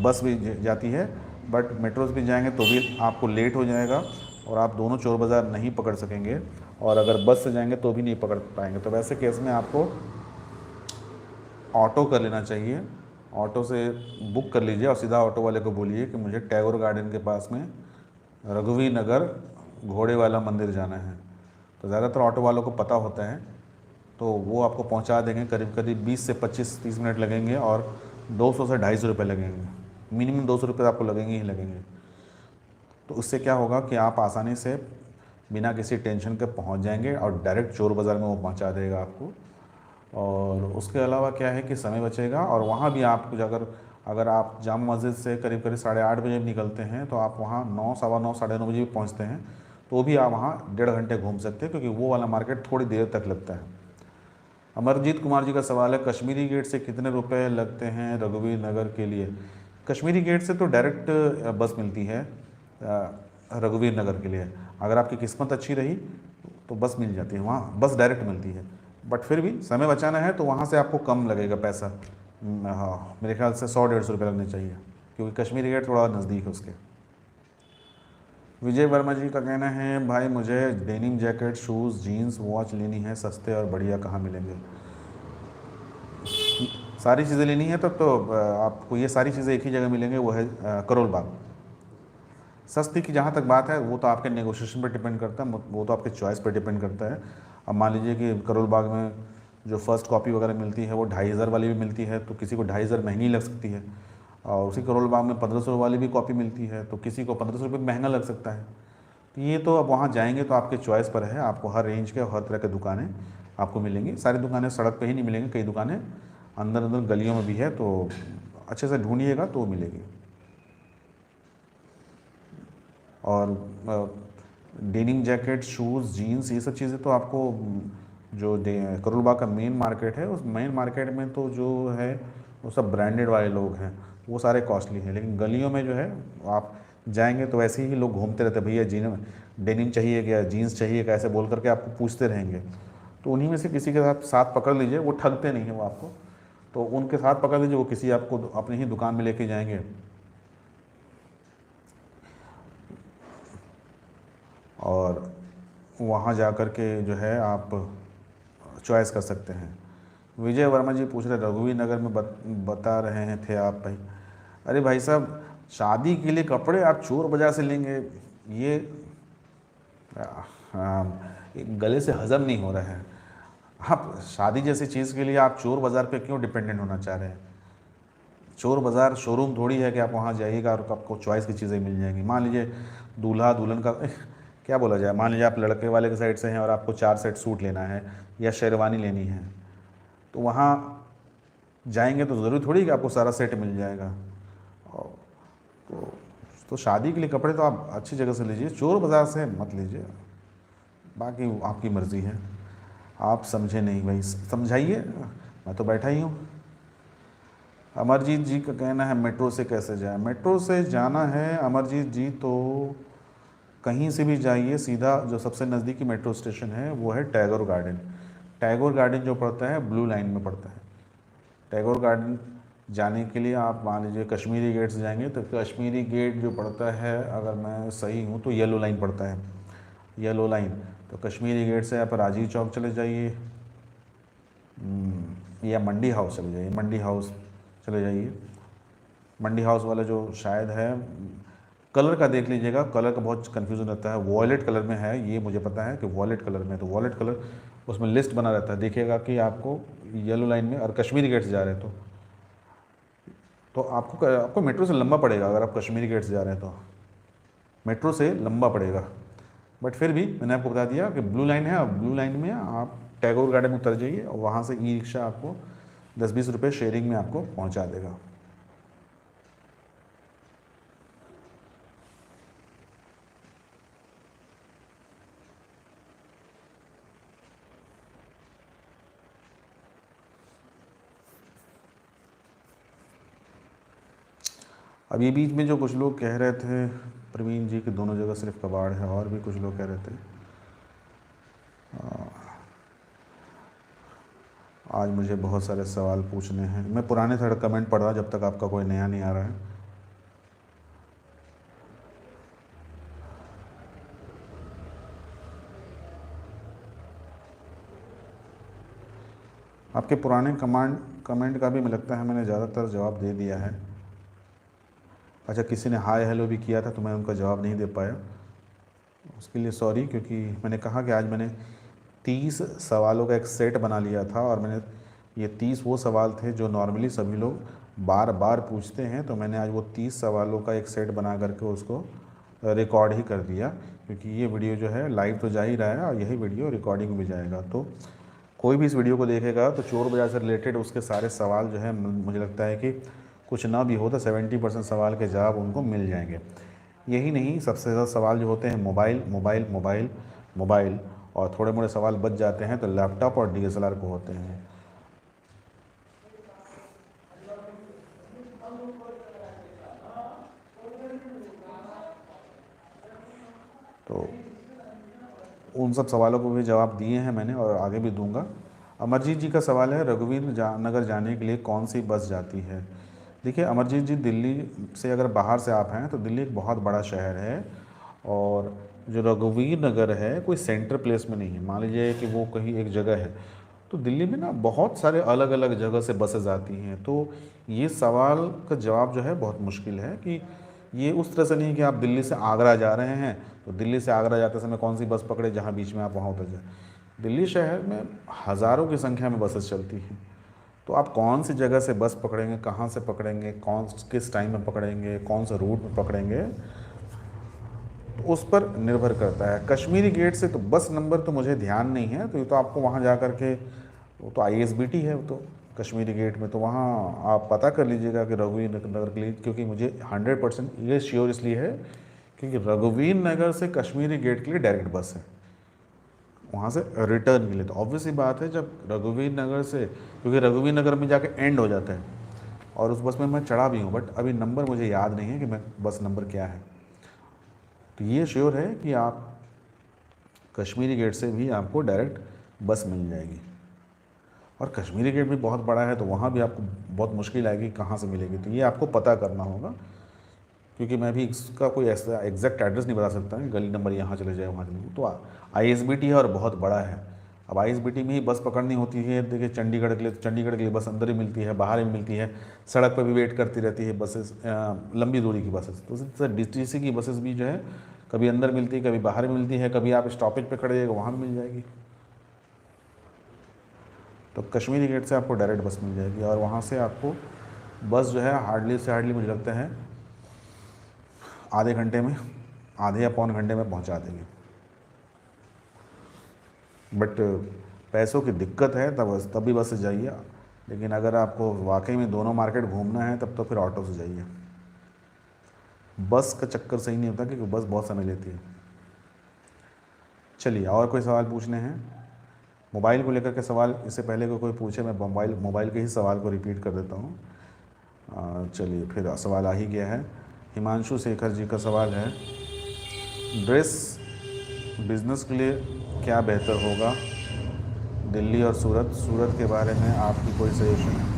बस भी जाती है, बट मेट्रो से भी जाएंगे तो भी आपको लेट हो जाएगा और आप दोनों चोर बाज़ार नहीं पकड़ सकेंगे, और अगर बस से जाएंगे तो भी नहीं पकड़ पाएंगे। तो वैसे केस में आपको ऑटो कर लेना चाहिए, ऑटो से बुक कर लीजिए और सीधा ऑटो वाले को बोलिए कि मुझे टैगोर गार्डन के पास में रघुवीर नगर घोड़े वाला मंदिर जाना है। तो ज़्यादातर ऑटो वालों को पता होता है, तो वो आपको पहुंचा देंगे। करीब करीब 20 से 25-30 मिनट लगेंगे और 200 से 250 रुपये लगेंगे, मिनिमम 200 रुपये आपको लगेंगे ही लगेंगे। तो उससे क्या होगा कि आप आसानी से बिना किसी टेंशन के पहुंच जाएंगे और डायरेक्ट चोर बाज़ार में वो पहुंचा देगा आपको। और उसके अलावा क्या है कि समय बचेगा, और वहाँ भी आप कुछ अगर आप जामा मस्जिद से करीब करीब 8:30 बजे निकलते हैं तो आप वहाँ 9, सवा 9, 9:30 बजे भी पहुँचते हैं, तो भी आप वहाँ 1.5 घंटे घूम सकते हैं, क्योंकि वो वाला मार्केट थोड़ी देर तक लगता है। अमरजीत कुमार जी का सवाल है कश्मीरी गेट से कितने रुपए लगते हैं रघुवीर नगर के लिए। कश्मीरी गेट से तो डायरेक्ट बस मिलती है रघुवीर नगर के लिए। अगर आपकी किस्मत अच्छी रही तो बस मिल जाती है, वहाँ बस डायरेक्ट मिलती है, बट फिर भी समय बचाना है तो वहाँ से आपको कम लगेगा पैसा। हाँ मेरे ख्याल से 100-150 रुपये लगने चाहिए, क्योंकि कश्मीरी गेट थोड़ा नज़दीक है उसके। विजय वर्मा जी का कहना है भाई मुझे denim jacket, shoes, jeans, watch लेनी है, सस्ते और बढ़िया कहाँ मिलेंगे। सारी चीज़ें लेनी है तो आपको ये सारी चीज़ें एक ही जगह मिलेंगे, वो है करोल बाग। सस्ती की जहाँ तक बात है वो तो आपके नेगोशिएशन पर डिपेंड करता है, वो तो आपके चॉइस पर डिपेंड करता है। अब मान लीजिए कि करोल बाग में जो फर्स्ट कॉपी वगैरह मिलती है वो 2,500 वाली भी मिलती है, तो किसी को 2,500 महंगी लग सकती है, और उसी करोल बाग में 1,500 वाली भी कॉपी मिलती है, तो किसी को 1,500 रुपये महंगा लग सकता है। तो ये तो अब वहाँ जाएंगे तो आपके चॉइस पर है, आपको हर रेंज के हर तरह के दुकानें आपको मिलेंगी। सारी दुकानें सड़क पे ही नहीं मिलेंगी, कई दुकानें अंदर अंदर गलियों में भी है, तो अच्छे से ढूंढिएगा तो मिलेगी। और डेनिम जैकेट, शूज़, जीन्स, ये सब चीज़ें तो आपको जो करोल बाग का मेन मार्केट है, उस मेन मार्केट में तो जो है वो सब ब्रांडेड वाले लोग हैं, वो सारे कॉस्टली हैं। लेकिन गलियों में जो है आप जाएंगे तो वैसे ही लोग घूमते रहते हैं, भैया डेनिम चाहिए क्या, जीन्स चाहिए क्या, ऐसे बोल करके आपको पूछते रहेंगे। तो उन्हीं में से किसी के साथ साथ पकड़ लीजिए, वो ठगते नहीं हैं वो आपको, तो उनके साथ पकड़ लीजिए, वो किसी आपको अपनी ही दुकान में लेके जाएंगे और वहाँ जा कर के जो है आप चॉइस कर सकते हैं। विजय वर्मा जी पूछ रहे रघुवीर नगर में बता रहे हैं थे आप भाई। अरे भाई साहब, शादी के लिए कपड़े आप चोर बाज़ार से लेंगे, ये गले से हज़म नहीं हो रहा है। आप शादी जैसी चीज़ के लिए आप चोर बाज़ार पे क्यों डिपेंडेंट होना चाह रहे हैं। चोर बाज़ार शोरूम थोड़ी है कि आप वहाँ जाइएगा और आपको चॉइस की चीज़ें मिल जाएंगी। मान लीजिए दूल्हा दुल्हन का क्या बोला जाए, मान लीजिए आप लड़के वाले के साइड से हैं और आपको 4 सेट सूट लेना है या शेरवानी लेनी है, तो वहाँ जाएंगे तो ज़रूरी थोड़ी कि आपको सारा सेट मिल जाएगा। और तो शादी के लिए कपड़े तो आप अच्छी जगह से लीजिए, चोर बाज़ार से मत लीजिए। बाकी आपकी मर्ज़ी है। आप समझे नहीं भाई, समझाइए, मैं तो बैठा ही हूँ। अमरजीत जी का कहना है मेट्रो से कैसे जाए। मेट्रो से जाना है अमरजीत जी तो कहीं से भी जाइए, सीधा जो सबसे नज़दीकी मेट्रो स्टेशन है वो है टैगोर गार्डन। टैगोर गार्डन जो पड़ता है ब्लू लाइन में पड़ता है। टैगोर गार्डन जाने के लिए आप मान लीजिए कश्मीरी गेट से जाएंगे तो कश्मीरी गेट जो पड़ता है, अगर मैं सही हूँ तो येलो लाइन पड़ता है, येलो लाइन। तो कश्मीरी गेट से आप राजीव चौक चले जाइए, या मंडी हाउस चले जाइए, मंडी हाउस चले जाइए। मंडी हाउस वाला जो शायद है, कलर का देख लीजिएगा, कलर का बहुत कन्फ्यूज़न रहता है। वॉलेट कलर में है ये मुझे पता है कि वॉलेट कलर में है, तो वॉलेट कलर उसमें लिस्ट बना रहता है, देखिएगा कि आपको येलो लाइन में और कश्मीरी गेट से जा रहे हैं तो आपको मेट्रो से लंबा पड़ेगा। अगर आप कश्मीरी गेट से जा रहे हैं तो मेट्रो से लंबा पड़ेगा, बट फिर भी मैंने आपको बता दिया कि ब्लू लाइन है। ब्लू लाइन में आप टैगोर गार्डन में उतर जाइए और वहाँ से ई रिक्शा आपको 10-20 रुपये शेयरिंग में आपको पहुँचा देगा। अब ये बीच में जो कुछ लोग कह रहे थे प्रवीण जी कि दोनों जगह सिर्फ कबाड़ है, और भी कुछ लोग कह रहे थे। आज मुझे बहुत सारे सवाल पूछने हैं, मैं पुराने थोड़ा कमेंट पढ़ रहा जब तक आपका कोई नया नहीं आ रहा है। आपके पुराने कमेंट का भी मुझे लगता है मैंने ज़्यादातर जवाब दे दिया है। अच्छा, किसी ने हाय हेलो भी किया था तो मैं उनका जवाब नहीं दे पाया, उसके लिए सॉरी। क्योंकि मैंने कहा कि आज मैंने 30 सवालों का एक सेट बना लिया था, और मैंने ये 30 वो सवाल थे जो नॉर्मली सभी लोग बार बार पूछते हैं, तो मैंने आज वो 30 सवालों का एक सेट बना करके उसको रिकॉर्ड ही कर दिया। क्योंकि ये वीडियो जो है लाइव तो जा ही रहा है और यही वीडियो रिकॉर्डिंग में भी जाएगा, तो कोई भी इस वीडियो को देखेगा तो चोर बाज़ार से रिलेटेड उसके सारे सवाल जो है, मुझे लगता है कि कुछ ना भी हो तो 70% सवाल के जवाब उनको मिल जाएंगे। यही नहीं, सबसे ज़्यादा सवाल जो होते हैं मोबाइल मोबाइल मोबाइल मोबाइल, और थोड़े मोड़े सवाल बच जाते हैं तो लैपटॉप और DSLR को होते हैं। तो उन सब सवालों को भी जवाब दिए हैं मैंने और आगे भी दूंगा। अमरजीत जी का सवाल है रघुवीर नगर जाने के लिए कौन सी बस जाती है। देखिए अमरजीत जी, दिल्ली से अगर बाहर से आप हैं तो दिल्ली एक बहुत बड़ा शहर है, और जो रघुवीर नगर है कोई सेंटर प्लेस में नहीं है। मान लीजिए कि वो कहीं एक जगह है, तो दिल्ली में ना बहुत सारे अलग अलग जगह से बसेज आती हैं। तो ये सवाल का जवाब जो है बहुत मुश्किल है कि ये उस तरह से नहीं कि आप दिल्ली से आगरा जा रहे हैं तो दिल्ली से आगरा जाते समय कौन सी बस पकड़े जहाँ बीच में आप वहाँ उतर जाए। दिल्ली शहर में हज़ारों की संख्या में बसेस चलती हैं, तो आप कौन सी जगह से बस पकड़ेंगे, कहाँ से पकड़ेंगे, कौन किस टाइम में पकड़ेंगे, कौन सा रूट में पकड़ेंगे, तो उस पर निर्भर करता है। कश्मीरी गेट से तो बस नंबर तो मुझे ध्यान नहीं है, तो ये तो आपको वहाँ जा कर के, वो तो ISBT है वो तो कश्मीरी गेट में, तो वहाँ आप पता कर लीजिएगा कि रघुवीर नगर के लिए। क्योंकि मुझे 100% ये श्योर इसलिए है क्योंकि रघुवीर नगर से कश्मीरी गेट के लिए डायरेक्ट बस है, वहाँ से रिटर्न के लिए। तो ऑब्वियस ही बात है जब रघुवीर नगर से, क्योंकि रघुवीर नगर में जाके एंड हो जाता है, और उस बस में मैं चढ़ा भी हूँ, बट अभी नंबर मुझे याद नहीं है कि मैं बस नंबर क्या है। तो ये श्योर है कि आप कश्मीरी गेट से भी आपको डायरेक्ट बस मिल जाएगी, और कश्मीरी गेट भी बहुत बड़ा है तो वहाँ भी आपको बहुत मुश्किल आएगी कहाँ से मिलेगी, तो ये आपको पता करना होगा। क्योंकि मैं भी इसका कोई ऐसा एग्जैक्ट एड्रेस नहीं बता सकता कि गली नंबर यहाँ चले जाए वहाँ चले जाए। तो ISBT है और बहुत बड़ा है। अब ISBT में ही बस पकड़नी होती है, देखिए चंडीगढ़ के लिए, तो चंडीगढ़ के लिए बस अंदर ही मिलती है, बाहर भी मिलती है, सड़क पर भी वेट करती रहती है बसेस, लंबी दूरी की बसेस। तो उसी तरह DTC की बसेस भी जो है कभी अंदर मिलती है, कभी बाहर मिलती है, कभी आप स्टॉपेज पर खड़े जाएगा वहाँ भी मिल जाएगी। तो कश्मीरी गेट से आपको डायरेक्ट बस मिल जाएगी, और वहाँ से आपको बस जो है हार्डली से हार्डली मुझे लगता है आधे घंटे में, आधे या पौन घंटे में पहुँचा देंगे। बट पैसों की दिक्कत है तब भी बस से जाइए। लेकिन अगर आपको वाकई में दोनों मार्केट घूमना है तब तो फिर ऑटो से जाइए। बस का चक्कर सही नहीं होता क्योंकि बस बहुत समय लेती है। चलिए, और कोई सवाल पूछने हैं? मोबाइल को लेकर के सवाल, इससे पहले कोई पूछे मैं मोबाइल के ही सवाल को रिपीट कर देता हूँ। चलिए, फिर सवाल आ ही गया है। हिमांशु शेखर जी का सवाल है, ड्रेस बिजनेस के लिए क्या बेहतर होगा, दिल्ली और सूरत के बारे में आपकी कोई सजेशन है?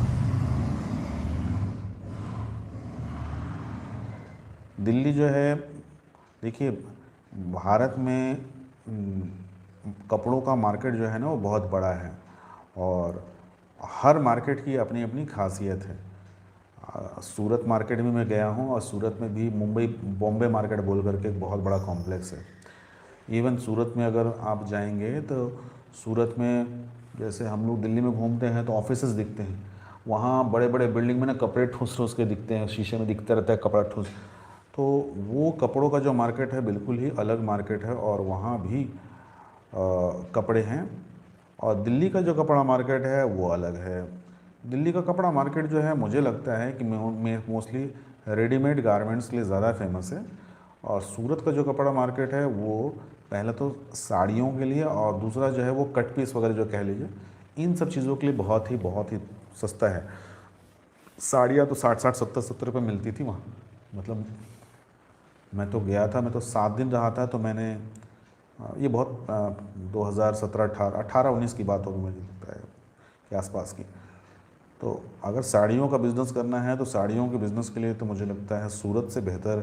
दिल्ली जो है, देखिए भारत में कपड़ों का मार्केट जो है ना वो बहुत बड़ा है और हर मार्केट की अपनी अपनी खासियत है। सूरत मार्केट में मैं गया हूँ और सूरत में भी मुंबई बॉम्बे मार्केट बोल करके एक बहुत बड़ा कॉम्प्लेक्स है। इवन सूरत में अगर आप जाएंगे तो सूरत में जैसे हम लोग दिल्ली में घूमते हैं तो ऑफिसेज दिखते हैं, वहाँ बड़े बड़े बिल्डिंग में ना कपड़े ठूस ठूस के दिखते हैं, शीशे में दिखता रहता है कपड़ा ठूस। तो वो कपड़ों का जो मार्केट है बिल्कुल ही अलग मार्केट है और वहाँ भी कपड़े हैं। और दिल्ली का जो कपड़ा मार्केट है वो अलग है। दिल्ली का कपड़ा मार्केट जो है मुझे लगता है कि मोस्टली रेडीमेड गारमेंट्स के लिए ज़्यादा फेमस है। और सूरत का जो कपड़ा मार्केट है वो पहले तो साड़ियों के लिए और दूसरा जो है वो कट पीस वगैरह जो कह लीजिए, इन सब चीज़ों के लिए बहुत ही सस्ता है। साड़ियाँ तो 60-60, 70-70 रुपये मिलती थी वहाँ। मतलब मैं तो गया था, मैं तो 7 दिन रहा था, तो मैंने ये बहुत 2017-18 19 की बात होगी मुझे लगता है के आसपास की। तो अगर साड़ियों का बिज़नेस करना है तो साड़ियों के बिज़नेस के लिए तो मुझे लगता है सूरत से बेहतर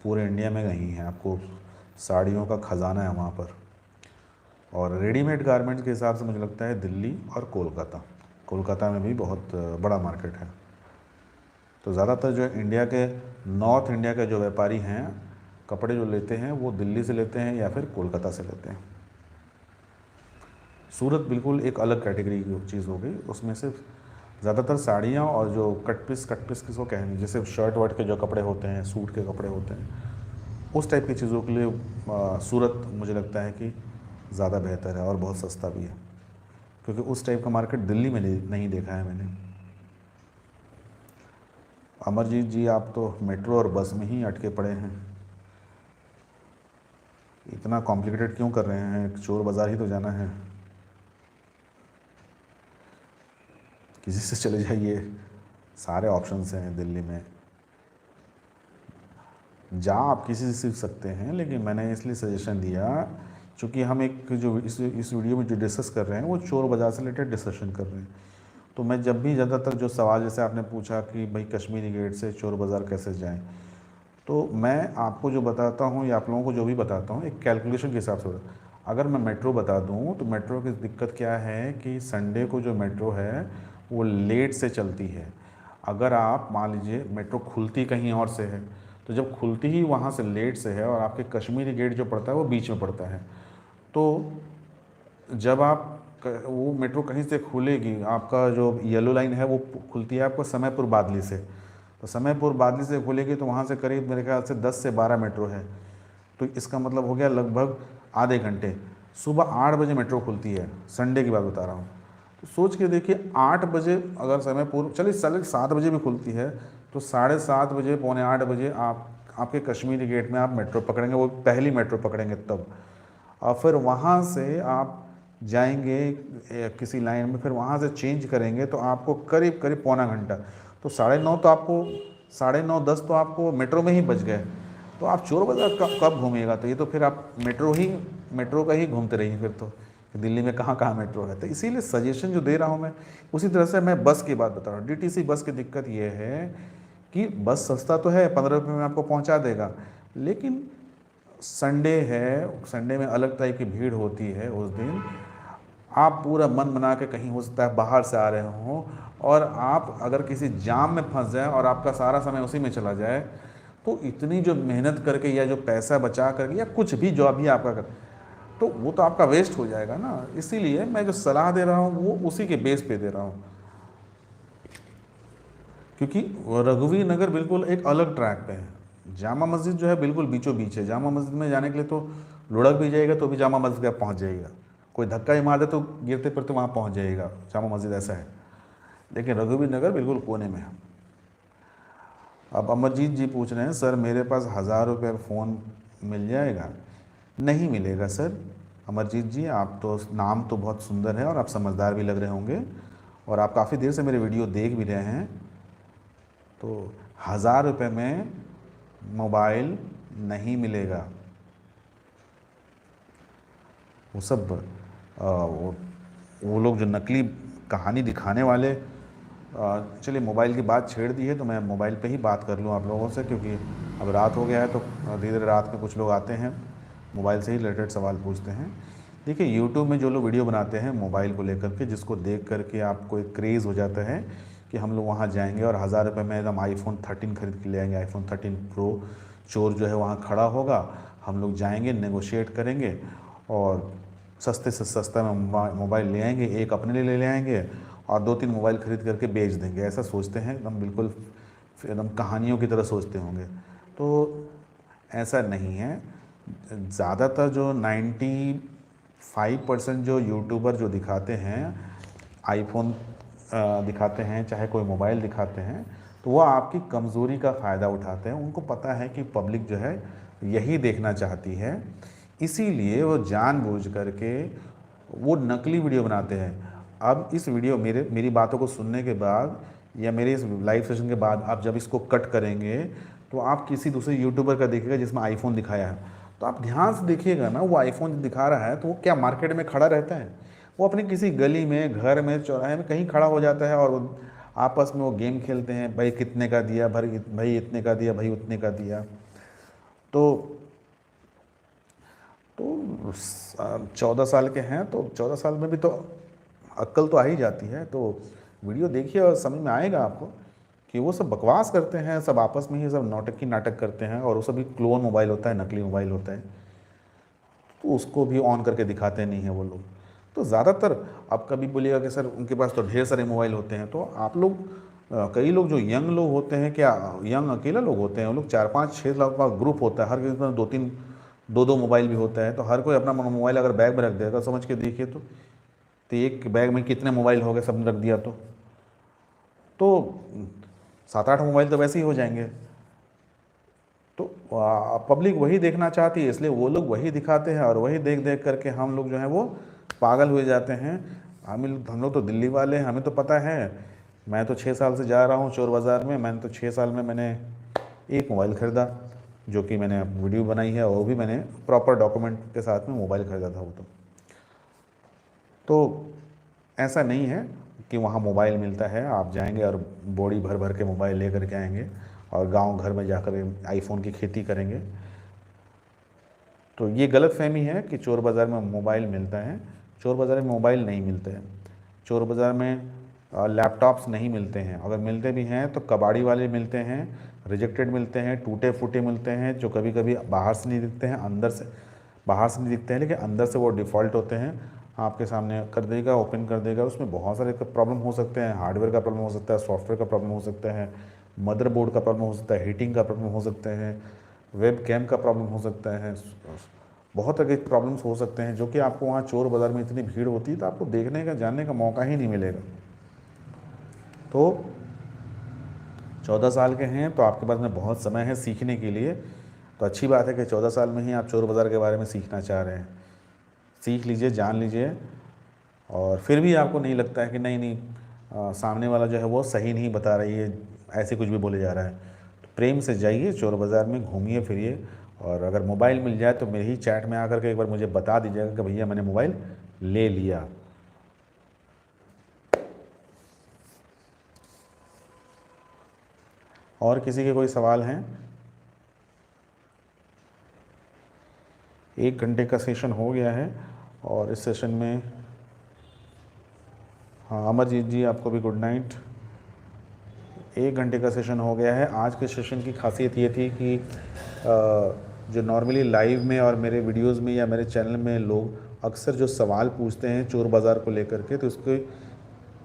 पूरे इंडिया में कहीं है। आपको साड़ियों का ख़जाना है वहाँ पर। और रेडीमेड गारमेंट्स के हिसाब से मुझे लगता है दिल्ली और कोलकाता में भी बहुत बड़ा मार्केट है। तो ज़्यादातर जो इंडिया के नॉर्थ इंडिया के जो व्यापारी हैं कपड़े जो लेते हैं वो दिल्ली से लेते हैं या फिर कोलकाता से लेते हैं। सूरत बिल्कुल एक अलग कैटेगरी की चीज़ हो गई, उसमें सिर्फ ज़्यादातर साड़ियाँ और जो कट पीस किसको कहेंगे, जैसे शर्ट वर्ट के जो कपड़े होते हैं, सूट के कपड़े होते हैं, उस टाइप की चीज़ों के लिए सूरत मुझे लगता है कि ज़्यादा बेहतर है और बहुत सस्ता भी है, क्योंकि उस टाइप का मार्केट दिल्ली में नहीं देखा है मैंने। अमरजीत जी, आप तो मेट्रो और बस में ही अटके पड़े हैं, इतना कॉम्प्लिकेटेड क्यों कर रहे हैं? चोर बाज़ार ही तो जाना है, किसी से चले जाइए, सारे ऑप्शंस हैं दिल्ली में। आप किसी से सीख सकते हैं, लेकिन मैंने इसलिए सजेशन दिया क्योंकि हम एक जो इस वीडियो में जो डिस्कस कर रहे हैं वो चोर बाज़ार से रिलेटेड डिस्कशन कर रहे हैं। तो मैं जब भी ज़्यादातर जो सवाल जैसे आपने पूछा कि भाई कश्मीरी गेट से चोर बाज़ार कैसे जाएं, तो मैं आपको जो बताता हूँ या आप लोगों को जो भी बताता हूँ एक कैलकुलेशन के हिसाब से अगर मैं मेट्रो बता दूँ तो मेट्रो की दिक्कत क्या है कि संडे को जो मेट्रो है वो लेट से चलती है। अगर आप मान लीजिए मेट्रो खुलती कहीं और से है, तो जब खुलती ही वहाँ से लेट से है और आपके कश्मीरी गेट जो पड़ता है वो बीच में पड़ता है, तो जब आप वो मेट्रो कहीं से खुलेगी, आपका जो येलो लाइन है वो खुलती है आपको समयपुर बादली से, तो समयपुर बादली से खुलेगी तो वहाँ से करीब मेरे ख्याल से 10 से 12 मेट्रो है। तो इसका मतलब हो गया लगभग आधे घंटे। सुबह 8 बजे मेट्रो खुलती है, संडे की बात बता रहा हूँ। तो सोच के देखिए 8 बजे अगर समयपुर चलिए 7 बजे भी खुलती है, तो 7:30 बजे 7:45 बजे आपके कश्मीरी गेट में आप मेट्रो पकड़ेंगे, वो पहली मेट्रो पकड़ेंगे तब। और फिर वहाँ से आप जाएंगे किसी लाइन में, फिर वहाँ से चेंज करेंगे तो आपको करीब करीब पौना घंटा, तो 9:30 तो आपको 9:30-10 तो आपको मेट्रो में ही बच गए। तो आप चोर बाज़ार कब घूमिएगा? तो ये तो फिर आप मेट्रो का ही घूमते रहिए फिर तो, दिल्ली में कहाँ कहाँ मेट्रो है। तो इसीलिए सजेशन जो दे रहा हूँ मैं, उसी तरह से मैं बस की बात बता रहा हूँ। डीटीसी बस की दिक्कत ये है कि बस सस्ता तो है, 15 रुपये में आपको पहुँचा देगा, लेकिन संडे है, संडे में अलग टाइप की भीड़ होती है उस दिन। आप पूरा मन बना के कहीं हो सकता है बाहर से आ रहे हों और आप अगर किसी जाम में फंस जाए और आपका सारा समय उसी में चला जाए, तो इतनी जो मेहनत करके या जो पैसा बचा करके या कुछ भी जो अभी आपका कर, तो वो तो आपका वेस्ट हो जाएगा ना। इसीलिए मैं जो सलाह दे रहा हूँ वो उसी के बेस पे दे रहा हूँ, क्योंकि रघुवीर नगर बिल्कुल एक अलग ट्रैक पे है। जामा मस्जिद जो है बिल्कुल बीचों बीच है। जामा मस्जिद में जाने के लिए तो लुढ़क भी जाएगा तो भी जामा मस्जिद आप पहुँच जाएगा, कोई धक्का ही मार दे तो गिरते फिरते वहाँ पहुँच जाएगा जामा मस्जिद, ऐसा है। लेकिन रघुवीर नगर बिल्कुल कोने में है। अब अमरजीत जी पूछ रहे हैं सर मेरे पास 1000 रुपये का फ़ोन मिल जाएगा? नहीं मिलेगा सर। अमरजीत जी, आप तो नाम तो बहुत सुंदर है और आप समझदार भी लग रहे होंगे और आप काफ़ी देर से मेरे वीडियो देख भी रहे हैं। तो 1000 रुपये में मोबाइल नहीं मिलेगा। वो सब वो लोग जो नकली कहानी दिखाने वाले, चलिए मोबाइल की बात छेड़ दी है तो मैं मोबाइल पे ही बात कर लूँ आप लोगों से, क्योंकि अब रात हो गया है तो धीरे धीरे रात में कुछ लोग आते हैं मोबाइल से ही रिलेटेड सवाल पूछते हैं। देखिए यूट्यूब में जो लोग वीडियो बनाते हैं मोबाइल को लेकर के, जिसको देख करके आपको एक क्रेज़ हो जाता है कि हम लोग वहाँ जाएंगे और 1000 रुपये में एकदम iPhone 13 खरीद के ले आएंगे, iPhone 13 Pro। चोर जो है वहाँ खड़ा होगा, हम लोग जाएंगे, नेगोशिएट करेंगे और सस्ते से सस्ता में मोबाइल ले आएंगे, एक अपने लिए ले आएंगे और 2-3 मोबाइल ख़रीद करके बेच देंगे। ऐसा सोचते हैं एकदम, बिल्कुल एकदम कहानियों की तरह सोचते होंगे। तो ऐसा नहीं है। ज़्यादातर जो 95% जो यूट्यूबर जो दिखाते हैं आईफोन दिखाते हैं, चाहे कोई मोबाइल दिखाते हैं, तो वो आपकी कमज़ोरी का फ़ायदा उठाते हैं। उनको पता है कि पब्लिक जो है यही देखना चाहती है, इसीलिए वो जानबूझ करके वो नकली वीडियो बनाते हैं। अब इस वीडियो मेरी बातों को सुनने के बाद या मेरे इस लाइव सेशन के बाद आप जब इसको कट करेंगे तो आप किसी दूसरे यूट्यूबर का देखिएगा जिसमें आईफोन दिखाया है, तो आप ध्यान से देखिएगा ना, वो आईफोन दिखा रहा है तो वो क्या मार्केट में खड़ा रहता है? वो अपनी किसी गली में, घर में, चौराहे में कहीं खड़ा हो जाता है और वो आपस में वो गेम खेलते हैं, भाई कितने का दिया, भाई इतने का दिया, भाई उतने का दिया। तो 14 साल के हैं तो 14 साल में भी तो अक्ल तो आ ही जाती है। तो वीडियो देखिए और समझ में आएगा आपको कि वो सब बकवास करते हैं, सब आपस में ही सब नौटंकी नाटक करते हैं और वो सभी क्लोन मोबाइल होता है, नकली मोबाइल होता है, तो उसको भी ऑन करके दिखाते नहीं हैं वो लोग। तो ज़्यादातर आप कभी बोलिएगा कि सर उनके पास तो ढेर सारे मोबाइल होते हैं, तो आप लोग कई लोग जो यंग लोग होते हैं, क्या यंग अकेला लोग होते हैं, वो लोग 4-5-6 लोग का ग्रुप होता है, हर किसी में 2-3 2-2 मोबाइल भी होता है। तो हर कोई अपना मोबाइल अगर बैग में रख देगा, समझ के देखिए तो एक बैग में कितने मोबाइल हो गए, सबने रख दिया तो 7-8 मोबाइल तो वैसे ही हो जाएंगे। तो पब्लिक वही देखना चाहती है, इसलिए वो लोग वही दिखाते हैं और वही देख देख करके हम लोग जो हैं वो पागल हुए जाते हैं। हम लोग तो दिल्ली वाले हैं, हमें तो पता है। मैं तो 6 साल से जा रहा हूँ चोर बाज़ार में। मैंने तो 6 साल में मैंने एक मोबाइल ख़रीदा, जो कि मैंने वीडियो बनाई है, और वो भी मैंने प्रॉपर डॉक्यूमेंट के साथ में मोबाइल ख़रीदा था वो तो ऐसा नहीं है कि वहाँ मोबाइल मिलता है, आप जाएंगे और बोरी भर भर के मोबाइल लेकर के आएंगे और गांव घर में जाकर आईफोन की खेती करेंगे। तो ये गलत फहमी है कि चोर बाज़ार में मोबाइल मिलता है। चोर बाज़ार में मोबाइल नहीं मिलते हैं। चोर बाज़ार में लैपटॉप्स नहीं मिलते हैं। अगर मिलते भी हैं तो कबाड़ी वाले मिलते हैं, रिजेक्टेड मिलते हैं, टूटे फूटे मिलते हैं, जो कभी कभी बाहर से नहीं दिखते हैं, बाहर से नहीं दिखते हैं, लेकिन अंदर से वो डिफ़ॉल्ट होते हैं। आपके सामने कर देगा, ओपन कर देगा। उसमें बहुत सारे प्रॉब्लम हो सकते हैं। हार्डवेयर का प्रॉब्लम हो सकता है, सॉफ्टवेयर का प्रॉब्लम हो सकता है, मदरबोर्ड का प्रॉब्लम हो सकता है, हीटिंग का प्रॉब्लम हो सकता है, वेब कैम का प्रॉब्लम हो सकता है। बहुत तरह के प्रॉब्लम्स हो सकते हैं, जो कि आपको वहाँ चोर बाज़ार में इतनी भीड़ होती है तो आपको देखने का, जानने का मौका ही नहीं मिलेगा। तो 14 साल के हैं तो आपके पास में बहुत समय है सीखने के लिए। तो अच्छी बात है कि 14 साल में ही आप चोर बाज़ार के बारे में सीखना चाह रहे हैं। सीख लीजिए, जान लीजिए, और फिर भी आपको नहीं लगता है कि नहीं सामने वाला जो है वो सही नहीं बता रही है, ऐसे कुछ भी बोले जा रहा है, तो प्रेम से जाइए चोर बाज़ार में, घूमिए फिरिए, और अगर मोबाइल मिल जाए तो मेरे ही चैट में आकर के एक बार मुझे बता दीजिएगा कि भैया मैंने मोबाइल ले लिया। और किसी के कोई सवाल हैं? 1 घंटे का सेशन हो गया है और इस सेशन में, हाँ अमरजीत जी आपको भी गुड नाइट। 1 घंटे का सेशन हो गया है। आज के सेशन की खासियत ये थी कि जो नॉर्मली लाइव में और मेरे वीडियोस में या मेरे चैनल में लोग अक्सर जो सवाल पूछते हैं चोर बाज़ार को लेकर के, तो उसके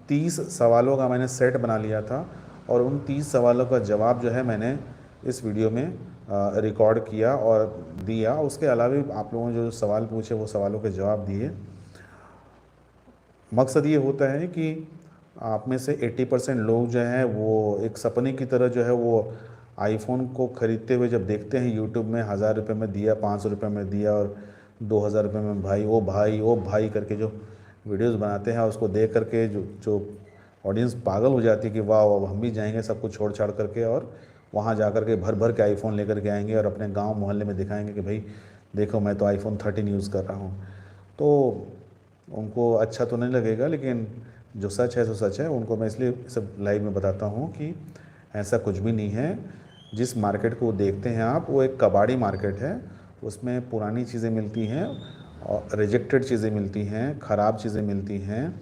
30 सवालों का मैंने सेट बना लिया था और उन 30 सवालों का जवाब जो है मैंने इस वीडियो में रिकॉर्ड किया और दिया। उसके अलावा भी आप लोगों ने जो सवाल पूछे वो सवालों के जवाब दिए। मकसद ये होता है कि आप में से 80% लोग जो हैं वो एक सपने की तरह जो है वो आईफोन को ख़रीदते हुए जब देखते हैं यूट्यूब में 1000 रुपये में दिया, 500 रुपये में दिया और 2000 रुपये में भाई ओ भाई करके जो वीडियोस बनाते हैं, उसको देख करके जो जो ऑडियंस पागल हो जाती है कि वाह वाह हम भी जाएंगे सब कुछ छोड़ छाड़ करके और वहाँ जा कर के भर भर के आईफोन लेकर के आएंगे और अपने गांव मोहल्ले में दिखाएंगे कि भाई देखो मैं तो आईफोन 13 यूज़ कर रहा हूँ। तो उनको अच्छा तो नहीं लगेगा, लेकिन जो सच है सो सच है। उनको मैं इसलिए सब लाइव में बताता हूँ कि ऐसा कुछ भी नहीं है। जिस मार्केट को देखते हैं आप, वो एक कबाड़ी मार्केट है। उसमें पुरानी चीज़ें मिलती हैं और रिजेक्टेड चीज़ें मिलती हैं, ख़राब चीज़ें मिलती हैं,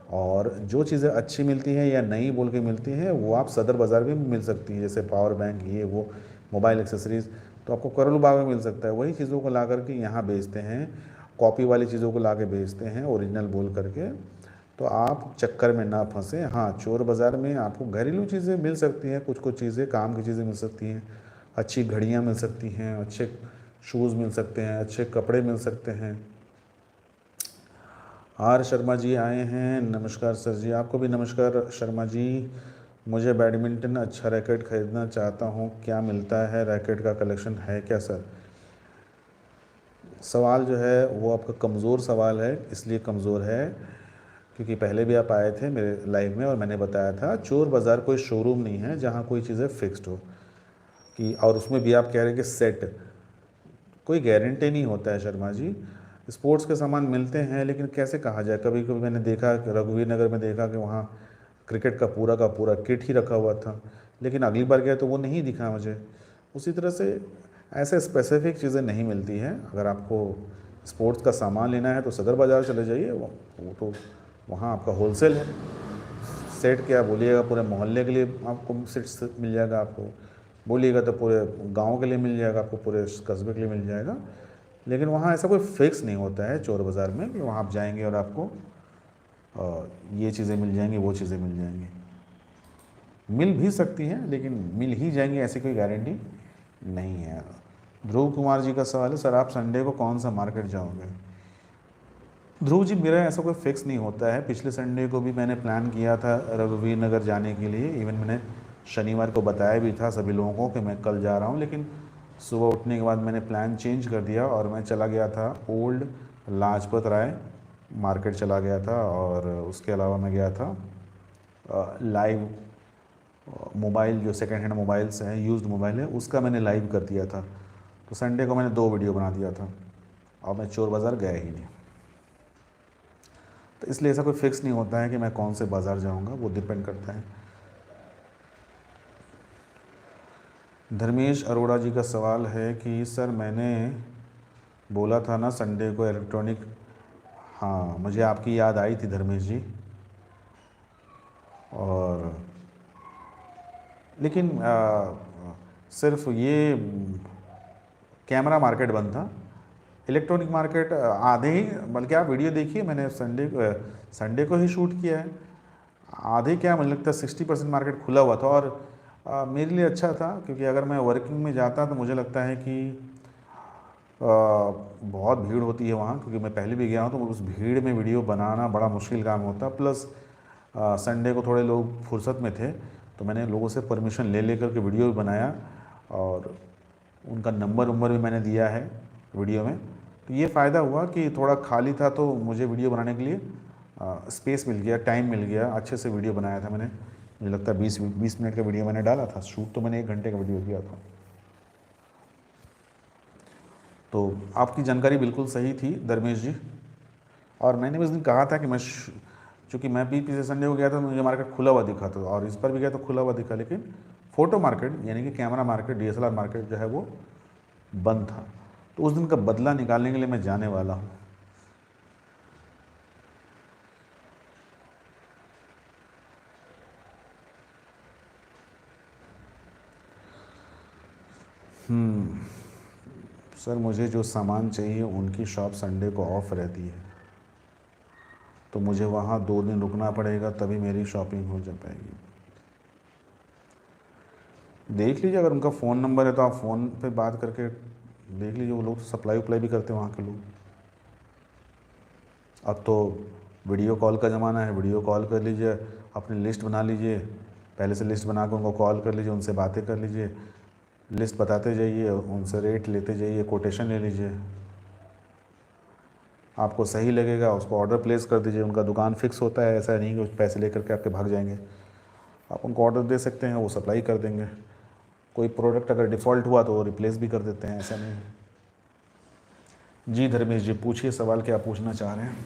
और जो चीज़ें अच्छी मिलती हैं या नई बोल के मिलती हैं वो आप सदर बाज़ार में मिल सकती हैं, जैसे पावर बैंक, ये वो मोबाइल एक्सेसरीज़ तो आपको करोल बाग में मिल सकता है। वही चीज़ों को ला करके यहाँ बेचते हैं, कॉपी वाली चीज़ों को ला के बेचते हैं ओरिजिनल बोल करके। तो आप चक्कर में ना फंसे। हाँ, चोर बाज़ार में आपको घरेलू चीज़ें मिल सकती हैं, कुछ कुछ चीज़ें काम की चीज़ें मिल सकती हैं, अच्छी घड़ियाँ मिल सकती हैं, अच्छे शूज़ मिल सकते हैं, अच्छे कपड़े मिल सकते हैं। आर शर्मा जी आए हैं, नमस्कार सर जी। आपको भी नमस्कार शर्मा जी। मुझे बैडमिंटन अच्छा रैकेट ख़रीदना चाहता हूँ, क्या मिलता है? रैकेट का कलेक्शन है क्या सर? सवाल जो है वो आपका कमज़ोर सवाल है, इसलिए कमज़ोर है क्योंकि पहले भी आप आए थे मेरे लाइव में और मैंने बताया था चोर बाज़ार कोई शोरूम नहीं है जहाँ कोई चीज़ें फिक्स्ड हो कि, और उसमें भी आप कह रहे हैं कि सेट, कोई गारंटी नहीं होता है शर्मा जी। स्पोर्ट्स के सामान मिलते हैं, लेकिन कैसे कहा जाए, कभी कभी मैंने देखा रघुवीर नगर में देखा कि वहाँ क्रिकेट का पूरा किट ही रखा हुआ था, लेकिन अगली बार गया तो वो नहीं दिखा मुझे। उसी तरह से ऐसे स्पेसिफिक चीज़ें नहीं मिलती हैं। अगर आपको स्पोर्ट्स का सामान लेना है तो सदर बाज़ार चले जाइए, वो तो वहाँ आपका होलसेल है। सेट क्या बोलिएगा, पूरे मोहल्ले के लिए आपको सेट मिल जाएगा, आपको बोलिएगा तो पूरे गांव के लिए मिल जाएगा, आपको पूरे कस्बे के लिए मिल जाएगा। लेकिन वहाँ ऐसा कोई फिक्स नहीं होता है चोर बाज़ार में कि वहाँ आप जाएंगे और आपको ये चीज़ें मिल जाएंगी, वो चीज़ें मिल जाएंगी। मिल भी सकती हैं, लेकिन मिल ही जाएंगी ऐसी कोई गारंटी नहीं है। ध्रुव कुमार जी का सवाल है, सर आप संडे को कौन सा मार्केट जाओगे? ध्रुव जी, मेरा ऐसा कोई फिक्स नहीं होता है। पिछले संडे को भी मैंने प्लान किया था रघुवीर नगर जाने के लिए, इवन मैंने शनिवार को बताया भी था सभी लोगों को कि मैं कल जा रहा हूँ, लेकिन सुबह उठने के बाद मैंने प्लान चेंज कर दिया और मैं चला गया था ओल्ड लाजपत राय मार्केट चला गया था। और उसके अलावा मैं गया था लाइव मोबाइल, जो सेकेंड हैंड मोबाइल्स हैं, यूज्ड मोबाइल है, उसका मैंने लाइव कर दिया था। तो संडे को मैंने 2 वीडियो बना दिया था और मैं चोर बाज़ार गया ही नहीं। तो इसलिए ऐसा कोई फिक्स नहीं होता है कि मैं कौन से बाज़ार जाऊंगा, वो डिपेंड करता है। धर्मेश अरोड़ा जी का सवाल है कि सर मैंने बोला था ना संडे को इलेक्ट्रॉनिक, हाँ मुझे आपकी याद आई थी धर्मेश जी। और लेकिन सिर्फ ये कैमरा मार्केट बंद था, इलेक्ट्रॉनिक मार्केट आधे ही, बल्कि आप वीडियो देखिए, मैंने संडे को ही शूट किया है। आधे क्या, मुझे लगता है 60% मार्केट खुला हुआ था। और मेरे लिए अच्छा था, क्योंकि अगर मैं वर्किंग में जाता तो मुझे लगता है कि बहुत भीड़ होती है वहाँ, क्योंकि मैं पहले भी गया हूँ, तो उस भीड़ में वीडियो बनाना बड़ा मुश्किल काम होता। प्लस संडे को थोड़े लोग फुर्सत में थे, तो मैंने लोगों से परमिशन ले लेकर के वीडियो भी बनाया और उनका नंबर भी मैंने दिया है वीडियो में। तो ये फ़ायदा हुआ कि थोड़ा खाली था तो मुझे वीडियो बनाने के लिए स्पेस मिल गया, टाइम मिल गया, अच्छे से वीडियो बनाया था मैंने। मुझे लगता है 20 मिनट का वीडियो मैंने डाला था, शूट तो मैंने 1 घंटे का वीडियो किया था। तो आपकी जानकारी बिल्कुल सही थी धर्मेश जी। और मैंने उस दिन कहा था कि चूँकि मैं भी पिछले संडे को गया था तो मुझे मार्केट खुला हुआ दिखा था, और इस पर भी गया तो खुला हुआ दिखा, लेकिन फ़ोटो मार्केट यानी कि कैमरा मार्केट, DSLR मार्केट जो है वो बंद था। तो उस दिन का बदला निकालने के लिए मैं जाने वाला हूँ। सर मुझे जो सामान चाहिए उनकी शॉप संडे को ऑफ रहती है, तो मुझे वहाँ 2 दिन रुकना पड़ेगा, तभी मेरी शॉपिंग हो जा पाएगी। देख लीजिए, अगर उनका फ़ोन नंबर है तो आप फ़ोन पे बात करके देख लीजिए, वो लोग सप्लाई उप्लाई भी करते हैं वहाँ के लोग। अब तो वीडियो कॉल का ज़माना है, वीडियो कॉल कर लीजिए, अपनी लिस्ट बना लीजिए, पहले से लिस्ट बना कर उनको कॉल कर लीजिए, उनसे बातें कर लीजिए, लिस्ट बताते जाइए, उनसे रेट लेते जाइए, कोटेशन ले लीजिए, आपको सही लगेगा उसको ऑर्डर प्लेस कर दीजिए। उनका दुकान फिक्स होता है, ऐसा नहीं कि पैसे लेकर के आपके भाग जाएंगे। आप उनको ऑर्डर दे सकते हैं, वो सप्लाई कर देंगे। कोई प्रोडक्ट अगर डिफ़ॉल्ट हुआ तो वो रिप्लेस भी कर देते हैं, ऐसा नहीं है। जी धर्मेश जी, पूछिए सवाल क्या पूछना चाह रहे हैं।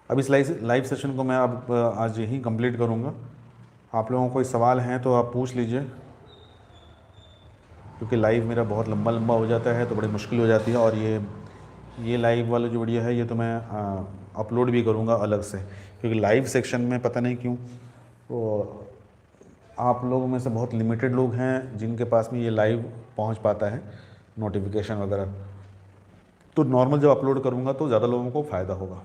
अब इस लाइव सेशन को मैं अब आज यहीं कंप्लीट करूँगा। आप लोगों को कोई सवाल हैं तो आप पूछ लीजिए, क्योंकि लाइव मेरा बहुत लंबा लंबा हो जाता है तो बड़ी मुश्किल हो जाती है। और ये लाइव वाला जो वीडियो है ये तो मैं अपलोड भी करूँगा अलग से, क्योंकि लाइव सेक्शन में पता नहीं क्यों तो आप लोगों में से बहुत लिमिटेड लोग हैं जिनके पास में ये लाइव पहुंच पाता है, नोटिफिकेशन वगैरह। तो नॉर्मल जब अपलोड करूँगा तो ज़्यादा लोगों को फ़ायदा होगा।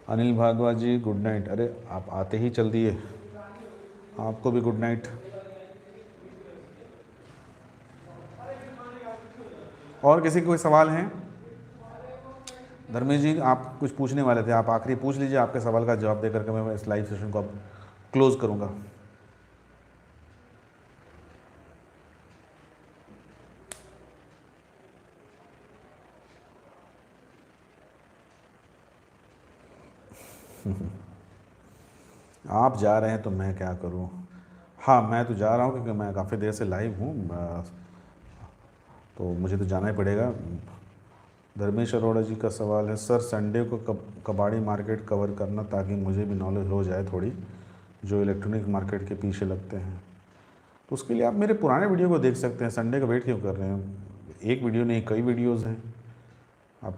अनिल भारद्वाज जी गुड नाइट। अरे आप आते ही चल दिए, आपको भी गुड नाइट। और किसी के कोई सवाल हैं? धर्मेश जी आप कुछ पूछने वाले थे, आप आखिरी पूछ लीजिए, आपके सवाल का जवाब देकर के मैं इस लाइव सेशन को अब क्लोज़ करूँगा। आप जा रहे हैं तो मैं क्या करूं। हाँ मैं तो जा रहा हूं क्योंकि मैं काफ़ी देर से लाइव हूं, तो मुझे तो जाना ही पड़ेगा। धर्मेश अरोड़ा जी का सवाल है, सर संडे को कबाड़ी मार्केट कवर करना ताकि मुझे भी नॉलेज हो जाए थोड़ी, जो इलेक्ट्रॉनिक मार्केट के पीछे लगते हैं। तो उसके लिए आप मेरे पुराने वीडियो को देख सकते हैं। संडे का वेट क्यों कर रहे हैं? एक वीडियो नहीं, कई वीडियोज़ हैं, आप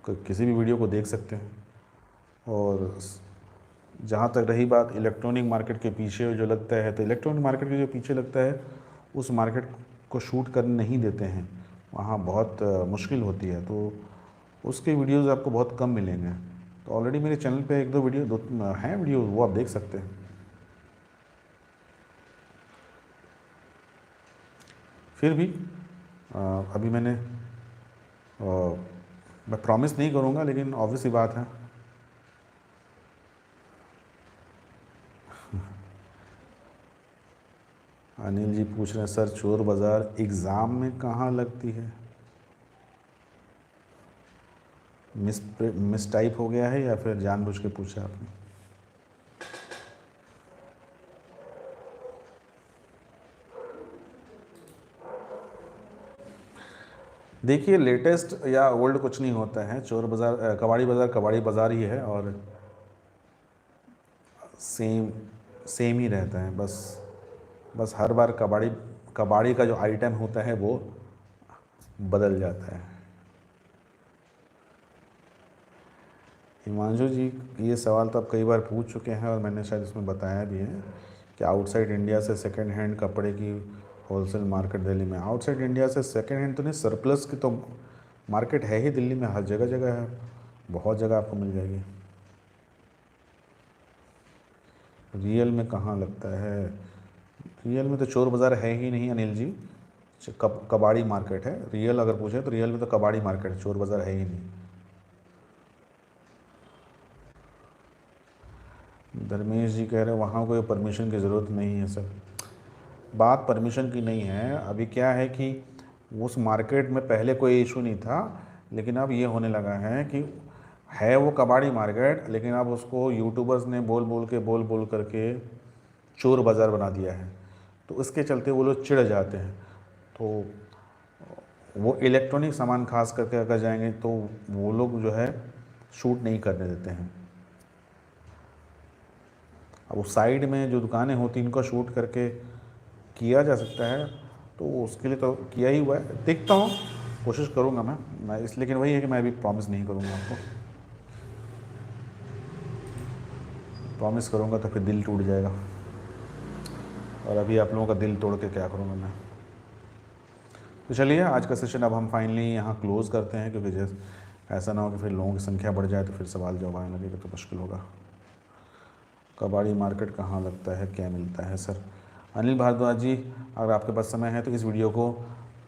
किसी भी वीडियो को देख सकते हैं। और जहाँ तक रही बात इलेक्ट्रॉनिक मार्केट के पीछे जो लगता है, तो इलेक्ट्रॉनिक मार्केट के जो पीछे लगता है उस मार्केट को शूट करने नहीं देते हैं, वहाँ बहुत मुश्किल होती है, तो उसके वीडियोज़ आपको बहुत कम मिलेंगे। तो ऑलरेडी मेरे चैनल पे एक दो हैं वीडियो, वो आप देख सकते हैं। फिर भी अभी मैं प्रॉमिस नहीं करूँगा, लेकिन ऑब्वियस सी बात है। अनिल जी पूछ रहे हैं, सर चोर बाज़ार एग्ज़ाम में कहाँ लगती है? मिस टाइप हो गया है या फिर जानबूझ के पूछा आपने? देखिए लेटेस्ट या ओल्ड कुछ नहीं होता है। चोर बाज़ार कबाड़ी बाज़ार ही है, और सेम ही रहता है। बस हर बार कबाड़ी का जो आइटम होता है वो बदल जाता है। हिमांशु जी ये सवाल तो आप कई बार पूछ चुके हैं और मैंने शायद इसमें बताया भी है कि आउटसाइड इंडिया से सेकेंड हैंड कपड़े की होलसेल मार्केट दिल्ली में। आउटसाइड इंडिया से सेकेंड हैंड तो नहीं, सरप्लस की तो मार्केट है ही दिल्ली में, हर जगह जगह है, बहुत जगह आपको मिल जाएगी। रियल में कहाँ लगता है? रियल में तो चोर बाज़ार है ही नहीं अनिल जी, कबाड़ी मार्केट है। रियल अगर पूछे तो रियल में तो कबाड़ी मार्केट है, चोर बाज़ार है ही नहीं। धर्मेश जी कह रहे हैं वहाँ कोई परमिशन की ज़रूरत नहीं है। सर बात परमिशन की नहीं है, अभी क्या है कि उस मार्केट में पहले कोई इशू नहीं था, लेकिन अब ये होने लगा है कि है वो कबाड़ी मार्केट, लेकिन अब उसको यूट्यूबर्स ने बोल बोल करके चोर बाज़ार बना दिया है। तो इसके चलते वो लोग चिढ़ जाते हैं, तो वो इलेक्ट्रॉनिक सामान खास करके अगर जाएंगे तो वो लोग जो है शूट नहीं करने देते हैं। अब उस साइड में जो दुकानें होती हैं इनको शूट करके किया जा सकता है, तो उसके लिए तो किया ही हुआ है। देखता हूँ, कोशिश करूँगा मैं इस, लेकिन वही है कि मैं अभी प्रॉमिस नहीं करूँगा आपको। प्रॉमिस करूँगा तो फिर दिल टूट जाएगा, और अभी आप लोगों का दिल तोड़ के क्या करूँगा मैं। तो चलिए आज का सेशन अब हम फाइनली यहाँ क्लोज़ करते हैं, क्योंकि जैसे ऐसा ना हो कि फिर लोगों की संख्या बढ़ जाए तो फिर सवाल जवाब आने लगेगा तो मुश्किल होगा। कबाड़ी मार्केट कहाँ लगता है, क्या मिलता है? सर अनिल भारद्वाज जी अगर आपके पास समय है तो इस वीडियो को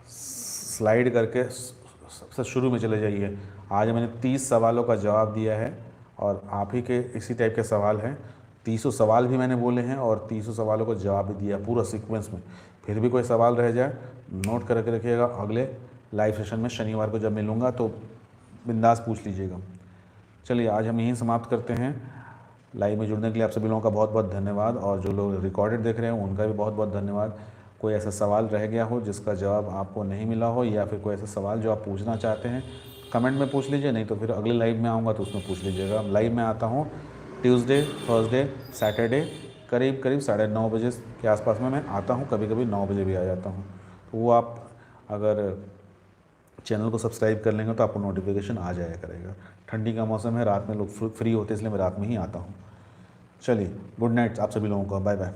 स्लाइड करके सबसे शुरू में चले जाइए। आज मैंने 30 सवालों का जवाब दिया है और आप ही के इसी टाइप के सवाल हैं। 300 सवाल भी मैंने बोले हैं और 300 सवालों का जवाब भी दिया पूरा सीक्वेंस में। फिर भी कोई सवाल रह जाए नोट करके रखिएगा, अगले लाइव सेशन में शनिवार को जब मिलूँगा तो बिंदास पूछ लीजिएगा। चलिए आज हम यहीं समाप्त करते हैं। लाइव में जुड़ने के लिए आप सभी लोगों का बहुत बहुत धन्यवाद और जो लोग रिकॉर्डेड देख रहे हैं उनका भी बहुत बहुत धन्यवाद। कोई ऐसा सवाल रह गया हो जिसका जवाब आपको नहीं मिला हो या फिर कोई ऐसा सवाल जो आप पूछना चाहते हैं कमेंट में पूछ लीजिए, नहीं तो फिर अगले लाइव में आऊँगा तो उसमें पूछ लीजिएगा। लाइव में आता हूँ ट्यूसडे, थर्सडे, सैटरडे करीब 9:30 बजे के आसपास में मैं आता हूँ, कभी कभी 9 बजे भी आ जाता हूँ। तो वो आप अगर चैनल को सब्सक्राइब कर लेंगे तो आपको नोटिफिकेशन आ जाया करेगा। ठंडी का मौसम है, रात में लोग फ्री होते हैं इसलिए मैं रात में ही आता हूँ। चलिए गुड नाइट आप सभी लोगों को, बाय बाय।